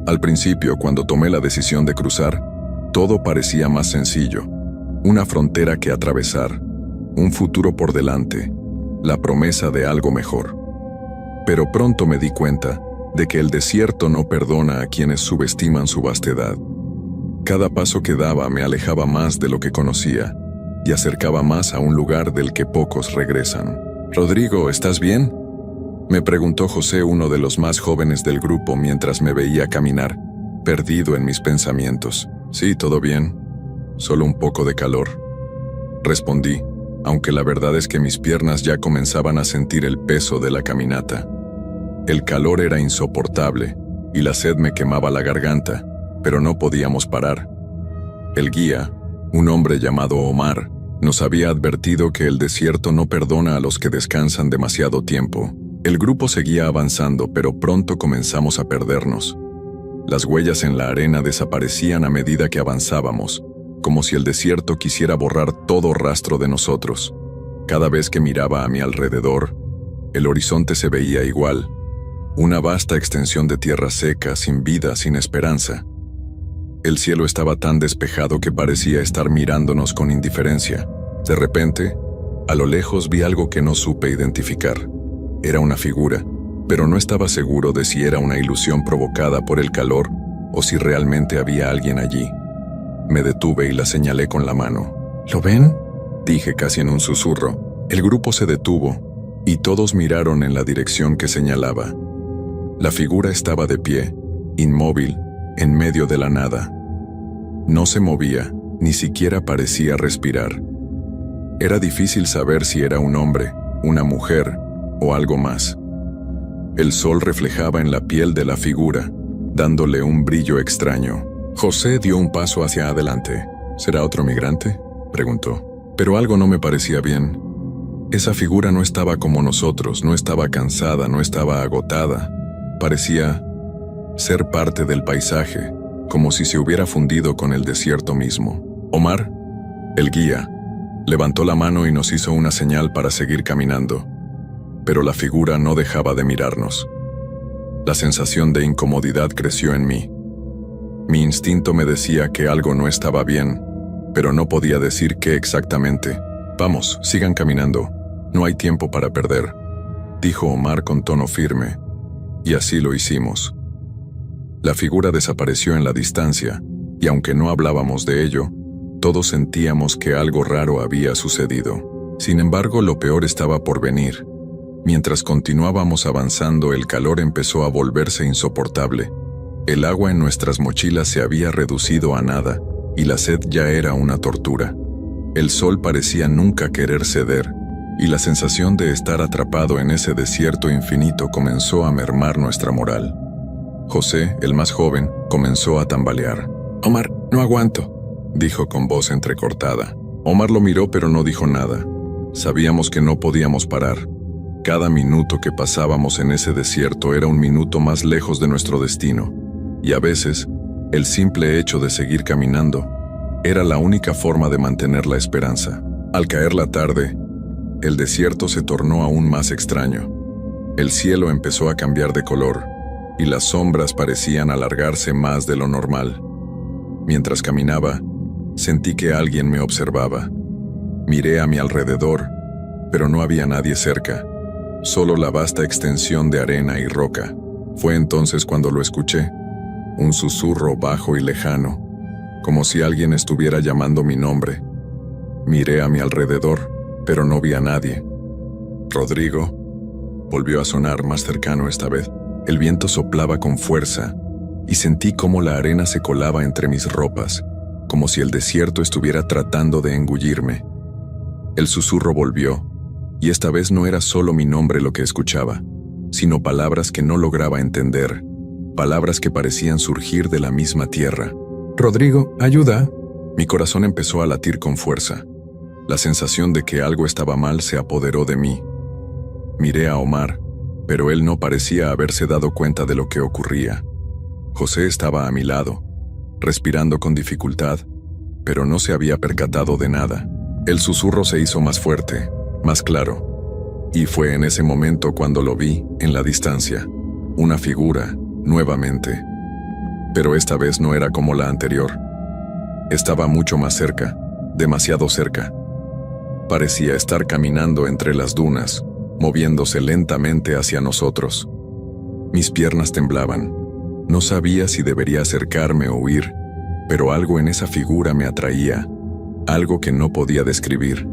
Speaker 1: Al principio, cuando tomé la decisión de cruzar, todo parecía más sencillo. Una frontera que atravesar, un futuro por delante, la promesa de algo mejor. Pero pronto me di cuenta de que el desierto no perdona a quienes subestiman su vastedad. Cada paso que daba me alejaba más de lo que conocía y acercaba más a un lugar del que pocos regresan. «Rodrigo, ¿estás bien?», me preguntó José, uno de los más jóvenes del grupo, mientras me veía caminar, perdido en mis pensamientos. «Sí, todo bien. solo un poco de calor. Respondí, aunque la verdad es que mis piernas ya comenzaban a sentir el peso de la caminata. El calor era insoportable y la sed me quemaba la garganta, pero no podíamos parar. El guía, un hombre llamado Omar, nos había advertido que el desierto no perdona a los que descansan demasiado tiempo. El grupo seguía avanzando, pero pronto comenzamos a perdernos. Las huellas en la arena desaparecían a medida que avanzábamos, como si el desierto quisiera borrar todo rastro de nosotros. Cada vez que miraba a mi alrededor, el horizonte se veía igual, una vasta extensión de tierra seca, sin vida, sin esperanza. El cielo estaba tan despejado que parecía estar mirándonos con indiferencia. De repente, a lo lejos vi algo que no supe identificar. Era una figura, pero no estaba seguro de si era una ilusión provocada por el calor o si realmente había alguien allí. Me detuve y la señalé con la mano. ¿Lo ven?, dije casi en un susurro. El grupo se detuvo y todos miraron en la dirección que señalaba. La figura estaba de pie, inmóvil, en medio de la nada. No se movía, ni siquiera parecía respirar. Era difícil saber si era un hombre, una mujer o algo más. El sol reflejaba en la piel de la figura, dándole un brillo extraño. José dio un paso hacia adelante. ¿Será otro migrante?, preguntó. Pero algo no me parecía bien. Esa figura no estaba como nosotros, no estaba cansada, no estaba agotada. Parecía ser parte del paisaje, como si se hubiera fundido con el desierto mismo. Omar, el guía, levantó la mano y nos hizo una señal para seguir caminando, pero la figura no dejaba de mirarnos. La sensación de incomodidad creció en mí. Mi instinto me decía que algo no estaba bien, pero no podía decir qué exactamente. «Vamos, sigan caminando. No hay tiempo para perder», dijo Omar con tono firme, y así lo hicimos. La figura desapareció en la distancia, y aunque no hablábamos de ello, todos sentíamos que algo raro había sucedido. Sin embargo, lo peor estaba por venir. Mientras continuábamos avanzando, el calor empezó a volverse insoportable. El agua en nuestras mochilas se había reducido a nada, y la sed ya era una tortura. El sol parecía nunca querer ceder, y la sensación de estar atrapado en ese desierto infinito comenzó a mermar nuestra moral. José, el más joven, comenzó a tambalear. «Omar, no aguanto», dijo con voz entrecortada. Omar lo miró pero no dijo nada. Sabíamos que no podíamos parar. Cada minuto que pasábamos en ese desierto era un minuto más lejos de nuestro destino. Y a veces, el simple hecho de seguir caminando era la única forma de mantener la esperanza. Al caer la tarde, el desierto se tornó aún más extraño. El cielo empezó a cambiar de color, y las sombras parecían alargarse más de lo normal. Mientras caminaba, sentí que alguien me observaba. Miré a mi alrededor, pero no había nadie cerca, solo la vasta extensión de arena y roca. Fue entonces cuando lo escuché. Un susurro bajo y lejano, como si alguien estuviera llamando mi nombre. Miré a mi alrededor, pero no vi a nadie. «Rodrigo», volvió a sonar más cercano esta vez. El viento soplaba con fuerza, y sentí cómo la arena se colaba entre mis ropas, como si el desierto estuviera tratando de engullirme. El susurro volvió, y esta vez no era solo mi nombre lo que escuchaba, sino palabras que no lograba entender. Palabras que parecían surgir de la misma tierra. «Rodrigo, ayuda». Mi corazón empezó a latir con fuerza. La sensación de que algo estaba mal se apoderó de mí. Miré a Omar, pero él no parecía haberse dado cuenta de lo que ocurría. José estaba a mi lado, respirando con dificultad, pero no se había percatado de nada. El susurro se hizo más fuerte, más claro, y fue en ese momento cuando lo vi, en la distancia, una figura, nuevamente. Pero esta vez no era como la anterior. Estaba mucho más cerca, demasiado cerca. Parecía estar caminando entre las dunas, moviéndose lentamente hacia nosotros. Mis piernas temblaban. No sabía si debería acercarme o huir, pero algo en esa figura me atraía, algo que no podía describir.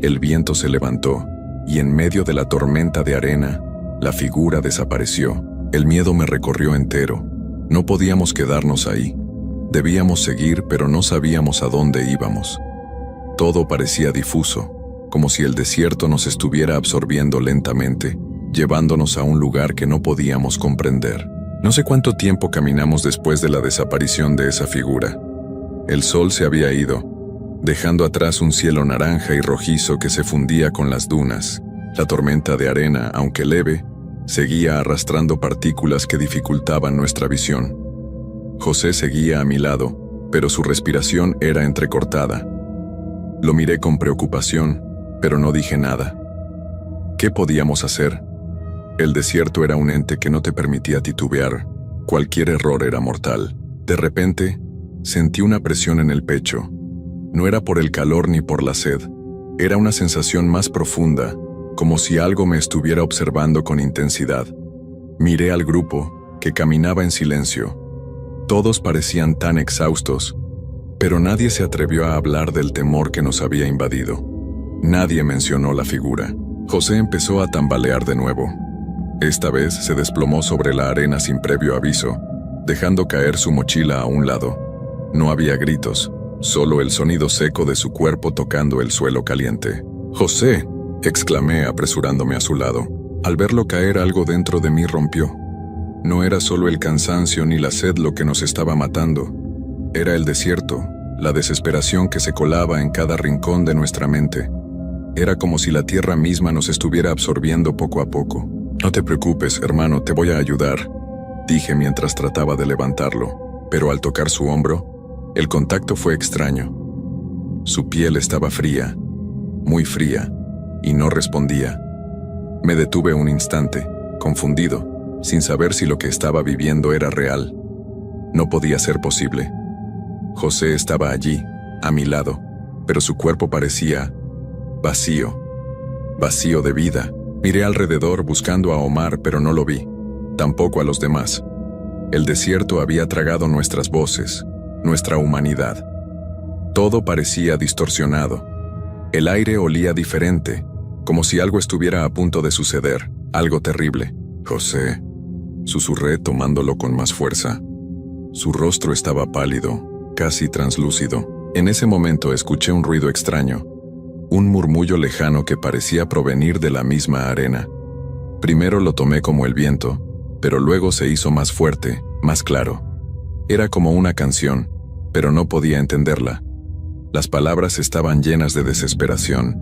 Speaker 1: El viento se levantó, y en medio de la tormenta de arena, la figura desapareció. El miedo me recorrió entero. No podíamos quedarnos ahí. Debíamos seguir, pero no sabíamos a dónde íbamos. Todo parecía difuso, como si el desierto nos estuviera absorbiendo lentamente, llevándonos a un lugar que no podíamos comprender. No sé cuánto tiempo caminamos después de la desaparición de esa figura. El sol se había ido, dejando atrás un cielo naranja y rojizo que se fundía con las dunas. La tormenta de arena, aunque leve, seguía arrastrando partículas que dificultaban nuestra visión. José seguía a mi lado, pero su respiración era entrecortada. Lo miré con preocupación, pero no dije nada. ¿Qué podíamos hacer? El desierto era un ente que no te permitía titubear. Cualquier error era mortal. De repente, sentí una presión en el pecho. No era por el calor ni por la sed. Era una sensación más profunda, como si algo me estuviera observando con intensidad. Miré al grupo, que caminaba en silencio. Todos parecían tan exhaustos, pero nadie se atrevió a hablar del temor que nos había invadido. Nadie mencionó la figura. José empezó a tambalear de nuevo. Esta vez se desplomó sobre la arena sin previo aviso, dejando caer su mochila a un lado. No había gritos, solo el sonido seco de su cuerpo tocando el suelo caliente. «¡José!», exclamé apresurándome a su lado. Al verlo caer, algo dentro de mí rompió. No era solo el cansancio ni la sed lo que nos estaba matando. Era el desierto, la desesperación que se colaba en cada rincón de nuestra mente. Era como si la tierra misma nos estuviera absorbiendo poco a poco. «No te preocupes, hermano, te voy a ayudar», dije mientras trataba de levantarlo, pero al tocar su hombro, el contacto fue extraño. Su piel estaba fría, muy fría, y no respondía. Me detuve un instante, confundido, sin saber si lo que estaba viviendo era real. No podía ser posible. José estaba allí, a mi lado, pero su cuerpo parecía vacío, vacío de vida. Miré alrededor buscando a Omar, pero no lo vi, tampoco a los demás. El desierto había tragado nuestras voces, nuestra humanidad. Todo parecía distorsionado. El aire olía diferente, como si algo estuviera a punto de suceder, algo terrible. «José», susurré tomándolo con más fuerza. Su rostro estaba pálido, casi translúcido. En ese momento escuché un ruido extraño, un murmullo lejano que parecía provenir de la misma arena. Primero lo tomé como el viento, pero luego se hizo más fuerte, más claro. Era como una canción, pero no podía entenderla. Las palabras estaban llenas de desesperación,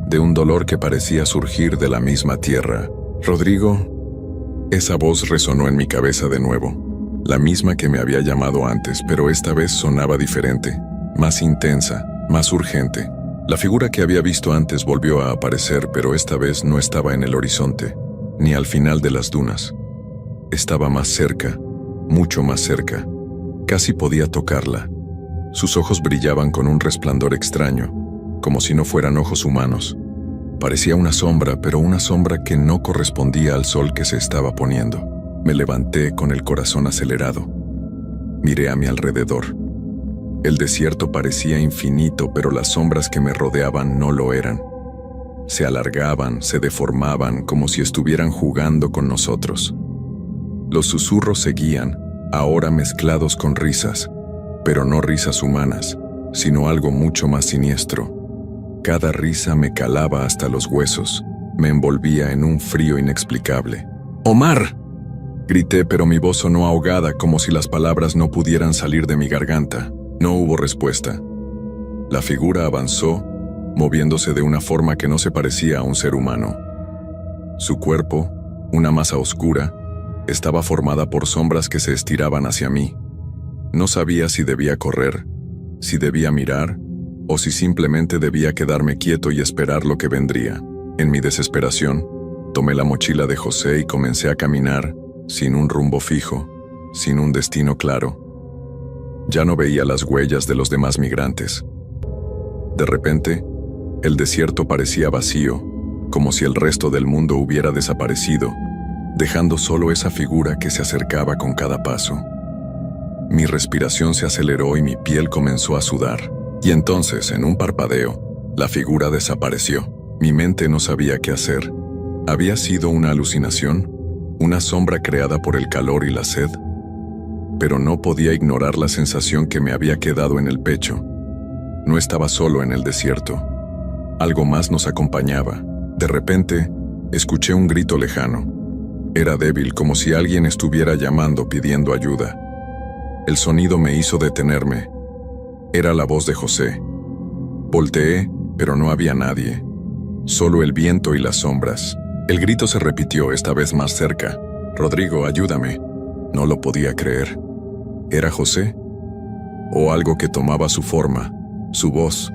Speaker 1: de un dolor que parecía surgir de la misma tierra. «Rodrigo». Esa voz resonó en mi cabeza de nuevo, la misma que me había llamado antes, pero esta vez sonaba diferente, más intensa, más urgente. La figura que había visto antes volvió a aparecer, pero esta vez no estaba en el horizonte, ni al final de las dunas. Estaba más cerca, mucho más cerca. Casi podía tocarla. Sus ojos brillaban con un resplandor extraño, como si no fueran ojos humanos. Parecía una sombra, pero una sombra que no correspondía al sol que se estaba poniendo. Me levanté con el corazón acelerado. Miré a mi alrededor. El desierto parecía infinito, pero las sombras que me rodeaban no lo eran. Se alargaban, se deformaban, como si estuvieran jugando con nosotros. Los susurros seguían, ahora mezclados con risas, pero no risas humanas, sino algo mucho más siniestro. Cada risa me calaba hasta los huesos, me envolvía en un frío inexplicable. «¡Omar!», grité, pero mi voz sonó ahogada, como si las palabras no pudieran salir de mi garganta. No hubo respuesta. La figura avanzó, moviéndose de una forma que no se parecía a un ser humano. Su cuerpo, una masa oscura, estaba formada por sombras que se estiraban hacia mí. No sabía si debía correr, si debía mirar, o si simplemente debía quedarme quieto y esperar lo que vendría. En mi desesperación, tomé la mochila de José y comencé a caminar, sin un rumbo fijo, sin un destino claro. Ya no veía las huellas de los demás migrantes. De repente, el desierto parecía vacío, como si el resto del mundo hubiera desaparecido, dejando solo esa figura que se acercaba con cada paso. Mi respiración se aceleró y mi piel comenzó a sudar. Y entonces, en un parpadeo, la figura desapareció. Mi mente no sabía qué hacer. ¿Había sido una alucinación? ¿Una sombra creada por el calor y la sed? pero no podía ignorar la sensación que me había quedado en el pecho. No estaba solo en el desierto. Algo más nos acompañaba. De repente, escuché un grito lejano. Era débil, como si alguien estuviera llamando pidiendo ayuda. El sonido me hizo detenerme. Era la voz de José. Volteé, pero no había nadie. Solo el viento y las sombras. El grito se repitió, esta vez más cerca. «Rodrigo, ayúdame». No lo podía creer. ¿Era José? ¿O algo que tomaba su forma, su voz?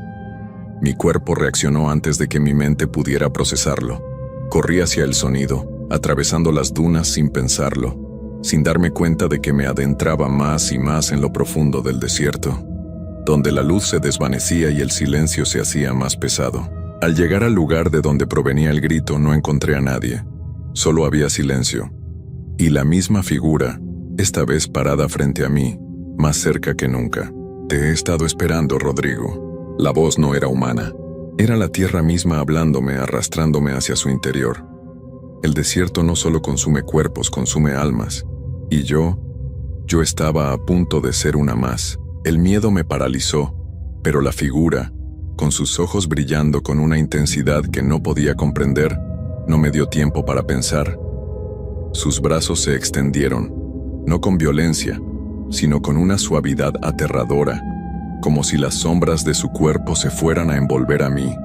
Speaker 1: Mi cuerpo reaccionó antes de que mi mente pudiera procesarlo. Corrí hacia el sonido, atravesando las dunas sin pensarlo, sin darme cuenta de que me adentraba más y más en lo profundo del desierto, donde la luz se desvanecía y el silencio se hacía más pesado. Al llegar al lugar de donde provenía el grito, no encontré a nadie. Solo había silencio. Y la misma figura, esta vez parada frente a mí, más cerca que nunca. «Te he estado esperando, Rodrigo». La voz no era humana. Era la tierra misma hablándome, arrastrándome hacia su interior. El desierto no solo consume cuerpos, consume almas. Y yo estaba a punto de ser una más. El miedo me paralizó, pero la figura, con sus ojos brillando con una intensidad que no podía comprender, no me dio tiempo para pensar. Sus brazos se extendieron, no con violencia, sino con una suavidad aterradora, como si las sombras de su cuerpo se fueran a envolver a mí,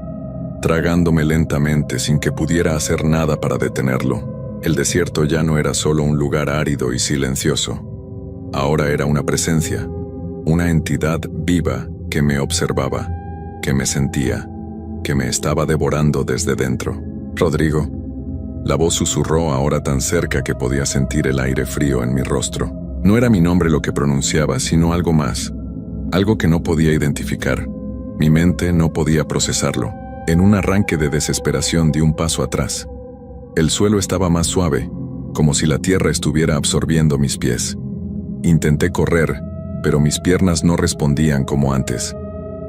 Speaker 1: tragándome lentamente sin que pudiera hacer nada para detenerlo. El desierto ya no era solo un lugar árido y silencioso. Ahora era una presencia, una entidad viva que me observaba, que me sentía, que me estaba devorando desde dentro. «Rodrigo». La voz susurró, ahora tan cerca que podía sentir el aire frío en mi rostro. No era mi nombre lo que pronunciaba, sino algo más, algo que no podía identificar. Mi mente no podía procesarlo. En un arranque de desesperación di un paso atrás. El suelo estaba más suave, como si la tierra estuviera absorbiendo mis pies. Intenté correr, pero mis piernas no respondían como antes.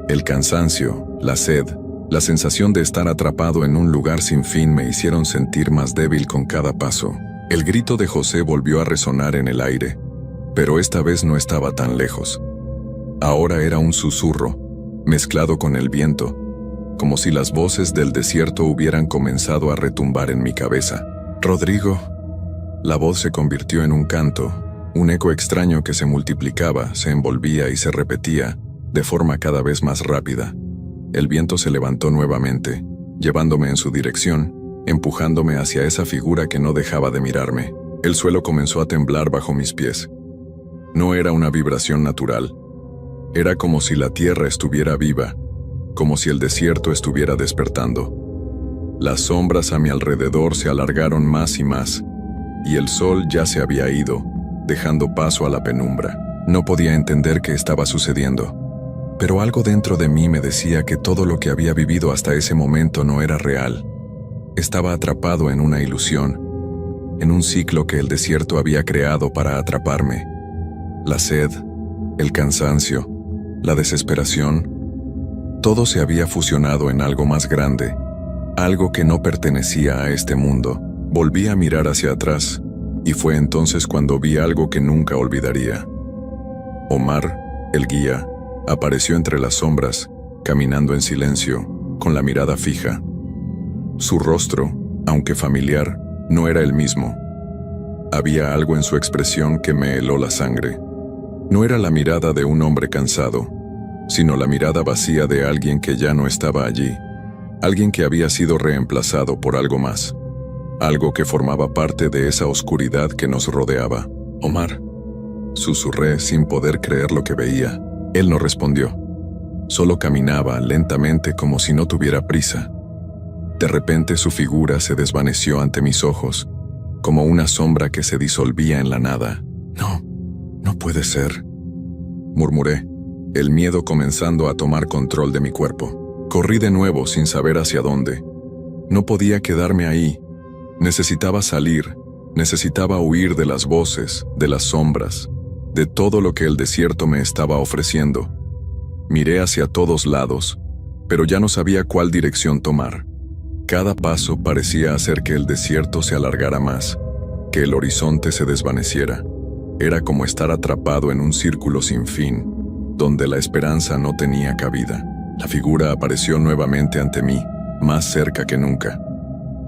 Speaker 1: El cansancio, la sed, la sensación de estar atrapado en un lugar sin fin me hicieron sentir más débil con cada paso. El grito de José volvió a resonar en el aire, pero esta vez no estaba tan lejos. Ahora era un susurro, mezclado con el viento, como si las voces del desierto hubieran comenzado a retumbar en mi cabeza. «Rodrigo». La voz se convirtió en un canto, un eco extraño que se multiplicaba, se envolvía y se repetía, de forma cada vez más rápida. El viento se levantó nuevamente, llevándome en su dirección, empujándome hacia esa figura que no dejaba de mirarme. El suelo comenzó a temblar bajo mis pies. No era una vibración natural. Era como si la tierra estuviera viva, como si el desierto estuviera despertando. Las sombras a mi alrededor se alargaron más y más, y el sol ya se había ido, dejando paso a la penumbra. No podía entender qué estaba sucediendo. Pero algo dentro de mí me decía que todo lo que había vivido hasta ese momento no era real. Estaba atrapado en una ilusión, en un ciclo que el desierto había creado para atraparme. La sed, el cansancio, la desesperación, todo se había fusionado en algo más grande, algo que no pertenecía a este mundo. Volví a mirar hacia atrás, y fue entonces cuando vi algo que nunca olvidaría. Omar, el guía, apareció entre las sombras, caminando en silencio, con la mirada fija. Su rostro, aunque familiar, no era el mismo. Había algo en su expresión que me heló la sangre. No era la mirada de un hombre cansado, sino la mirada vacía de alguien que ya no estaba allí, alguien que había sido reemplazado por algo más, algo que formaba parte de esa oscuridad que nos rodeaba. «Omar», susurré sin poder creer lo que veía. Él no respondió. Solo caminaba lentamente como si no tuviera prisa. De repente su figura se desvaneció ante mis ojos, como una sombra que se disolvía en la nada. No puede ser», murmuré, el miedo comenzando a tomar control de mi cuerpo. Corrí de nuevo sin saber hacia dónde. No podía quedarme ahí. Necesitaba salir, necesitaba huir de las voces, de las sombras, de todo lo que el desierto me estaba ofreciendo. Miré hacia todos lados, pero ya no sabía cuál dirección tomar. Cada paso parecía hacer que el desierto se alargara más, que el horizonte se desvaneciera. Era como estar atrapado en un círculo sin fin, donde la esperanza no tenía cabida. La figura apareció nuevamente ante mí, más cerca que nunca.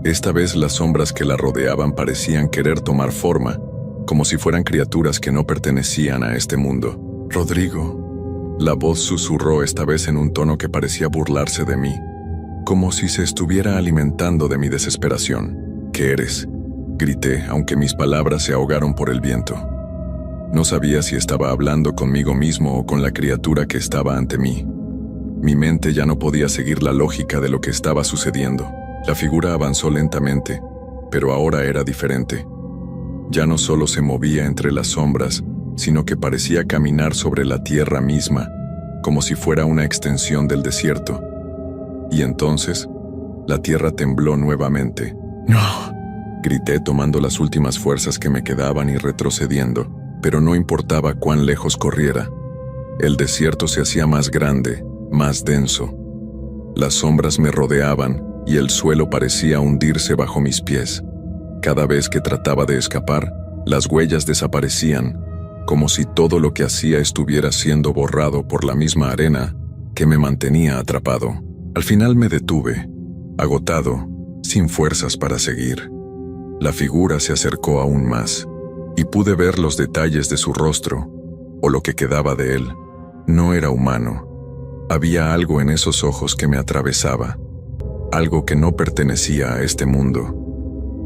Speaker 1: Esta vez las sombras que la rodeaban parecían querer tomar forma, como si fueran criaturas que no pertenecían a este mundo. «Rodrigo», la voz susurró esta vez en un tono que parecía burlarse de mí, como si se estuviera alimentando de mi desesperación. «¿Qué eres?», grité, aunque mis palabras se ahogaron por el viento. No sabía si estaba hablando conmigo mismo o con la criatura que estaba ante mí. Mi mente ya no podía seguir la lógica de lo que estaba sucediendo. La figura avanzó lentamente, pero ahora era diferente. Ya no solo se movía entre las sombras, sino que parecía caminar sobre la tierra misma, como si fuera una extensión del desierto. Y entonces, la tierra tembló nuevamente. «¡No!», grité tomando las últimas fuerzas que me quedaban y retrocediendo, pero no importaba cuán lejos corriera. El desierto se hacía más grande, más denso. Las sombras me rodeaban y el suelo parecía hundirse bajo mis pies. Cada vez que trataba de escapar, las huellas desaparecían, como si todo lo que hacía estuviera siendo borrado por la misma arena que me mantenía atrapado. Al final me detuve, agotado, sin fuerzas para seguir. La figura se acercó aún más, y pude ver los detalles de su rostro, o lo que quedaba de él. No era humano. Había algo en esos ojos que me atravesaba, algo que no pertenecía a este mundo.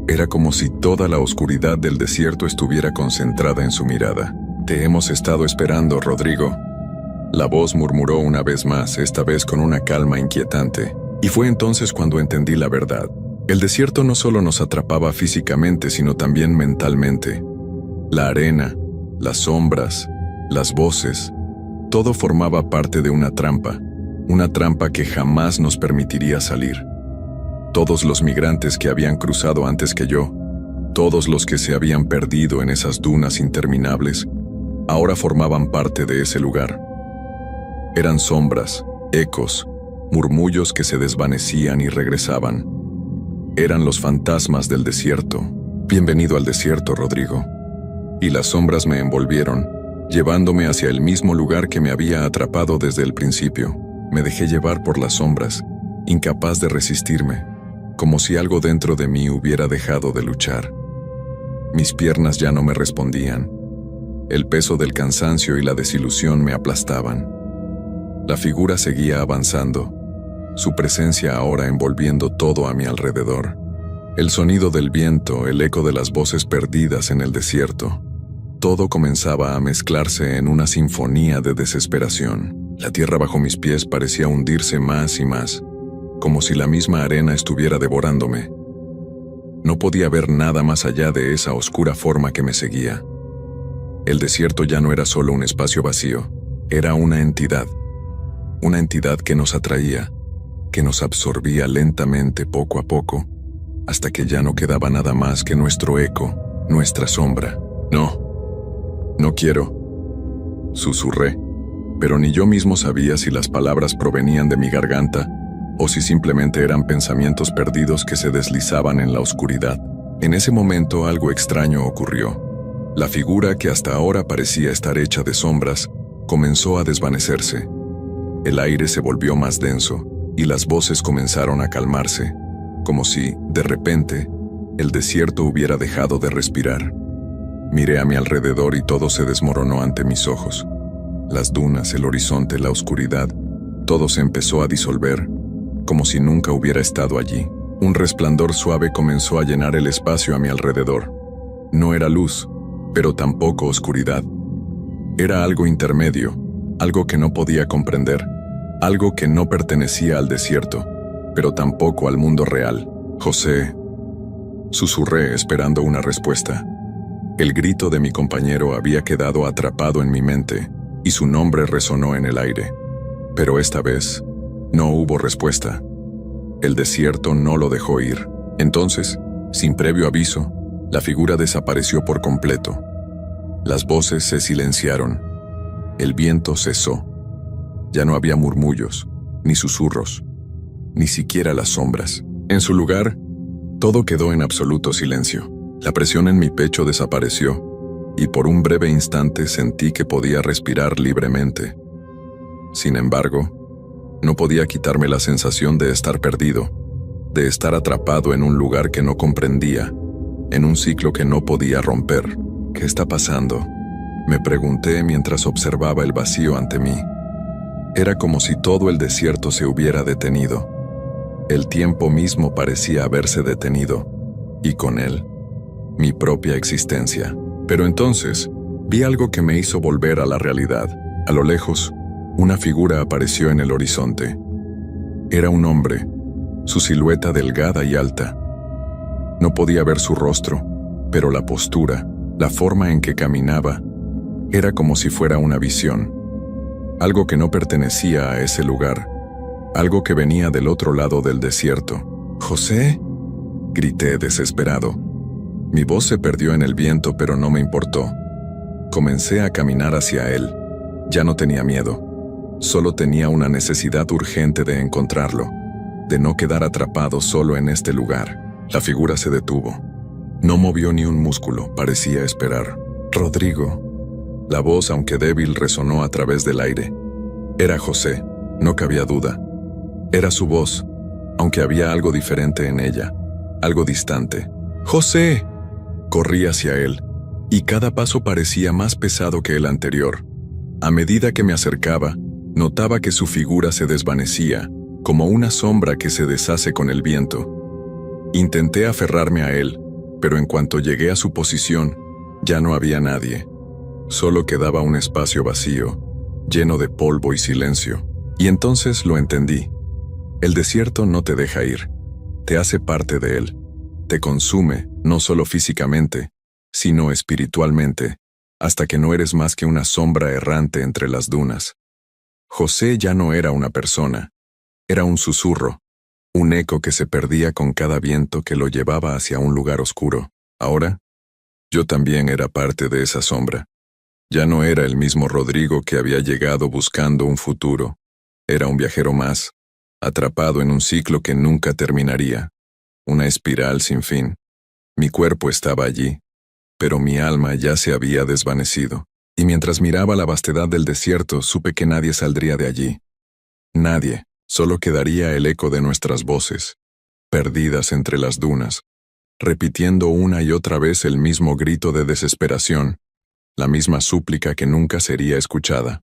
Speaker 1: Era como si toda la oscuridad del desierto estuviera concentrada en su mirada. «Te hemos estado esperando, Rodrigo», la voz murmuró una vez más, esta vez con una calma inquietante. Y fue entonces cuando entendí la verdad. El desierto no solo nos atrapaba físicamente, sino también mentalmente. La arena, las sombras, las voces, todo formaba parte de una trampa que jamás nos permitiría salir. Todos los migrantes que habían cruzado antes que yo, todos los que se habían perdido en esas dunas interminables, ahora formaban parte de ese lugar. Eran sombras, ecos, murmullos que se desvanecían y regresaban. Eran los fantasmas del desierto. «Bienvenido al desierto, Rodrigo». Y las sombras me envolvieron, llevándome hacia el mismo lugar que me había atrapado desde el principio. Me dejé llevar por las sombras, incapaz de resistirme, como si algo dentro de mí hubiera dejado de luchar. Mis piernas ya no me respondían. El peso del cansancio y la desilusión me aplastaban. La figura seguía avanzando, su presencia ahora envolviendo todo a mi alrededor. El sonido del viento, el eco de las voces perdidas en el desierto, todo comenzaba a mezclarse en una sinfonía de desesperación. La tierra bajo mis pies parecía hundirse más y más, como si la misma arena estuviera devorándome. No podía ver nada más allá de esa oscura forma que me seguía. El desierto ya no era solo un espacio vacío, era una entidad que nos atraía, que nos absorbía lentamente poco a poco, hasta que ya no quedaba nada más que nuestro eco, nuestra sombra. No quiero, susurré, pero ni yo mismo sabía si las palabras provenían de mi garganta o si simplemente eran pensamientos perdidos que se deslizaban en la oscuridad. En ese momento algo extraño ocurrió. La figura que hasta ahora parecía estar hecha de sombras comenzó a desvanecerse. El aire se volvió más denso y las voces comenzaron a calmarse, como si, de repente, el desierto hubiera dejado de respirar. Miré a mi alrededor y todo se desmoronó ante mis ojos. Las dunas, el horizonte, la oscuridad, todo se empezó a disolver, como si nunca hubiera estado allí. Un resplandor suave comenzó a llenar el espacio a mi alrededor. No era luz, pero tampoco oscuridad. Era algo intermedio, algo que no podía comprender, algo que no pertenecía al desierto, pero tampoco al mundo real. «José», susurré esperando una respuesta. El grito de mi compañero había quedado atrapado en mi mente y su nombre resonó en el aire. Pero esta vez no hubo respuesta. El desierto no lo dejó ir. Entonces, sin previo aviso, la figura desapareció por completo. Las voces se silenciaron. El viento cesó. Ya no había murmullos, ni susurros, ni siquiera las sombras. En su lugar, todo quedó en absoluto silencio. La presión en mi pecho desapareció, y por un breve instante sentí que podía respirar libremente. Sin embargo, no podía quitarme la sensación de estar perdido, de estar atrapado en un lugar que no comprendía, en un ciclo que no podía romper. ¿Qué está pasando?, me pregunté mientras observaba el vacío ante mí. Era como si todo el desierto se hubiera detenido. El tiempo mismo parecía haberse detenido, y con él, mi propia existencia. Pero entonces, vi algo que me hizo volver a la realidad. A lo lejos, una figura apareció en el horizonte. Era un hombre, su silueta delgada y alta. No podía ver su rostro, pero la postura, la forma en que caminaba, era como si fuera una visión. Algo que no pertenecía a ese lugar, algo que venía del otro lado del desierto. «¿José?», grité desesperado. Mi voz se perdió en el viento, pero no me importó. Comencé a caminar hacia él. Ya no tenía miedo. Solo tenía una necesidad urgente de encontrarlo, de no quedar atrapado solo en este lugar. La figura se detuvo. No movió ni un músculo, parecía esperar. «Rodrigo». La voz, aunque débil, resonó a través del aire. Era José, no cabía duda. Era su voz, aunque había algo diferente en ella, algo distante. «¡José!». Corrí hacia él, y cada paso parecía más pesado que el anterior. A medida que me acercaba, notaba que su figura se desvanecía, como una sombra que se deshace con el viento. Intenté aferrarme a él, pero en cuanto llegué a su posición, ya no había nadie. Solo quedaba un espacio vacío, lleno de polvo y silencio. Y entonces lo entendí. El desierto no te deja ir, te hace parte de él. Te consume, no solo físicamente, sino espiritualmente, hasta que no eres más que una sombra errante entre las dunas. José ya no era una persona, era un susurro, un eco que se perdía con cada viento que lo llevaba hacia un lugar oscuro. Ahora, yo también era parte de esa sombra. Ya no era el mismo Rodrigo que había llegado buscando un futuro. Era un viajero más, atrapado en un ciclo que nunca terminaría, una espiral sin fin. Mi cuerpo estaba allí, pero mi alma ya se había desvanecido, y mientras miraba la vastedad del desierto supe que nadie saldría de allí. Nadie, solo quedaría el eco de nuestras voces, perdidas entre las dunas, repitiendo una y otra vez el mismo grito de desesperación, la misma súplica que nunca sería escuchada.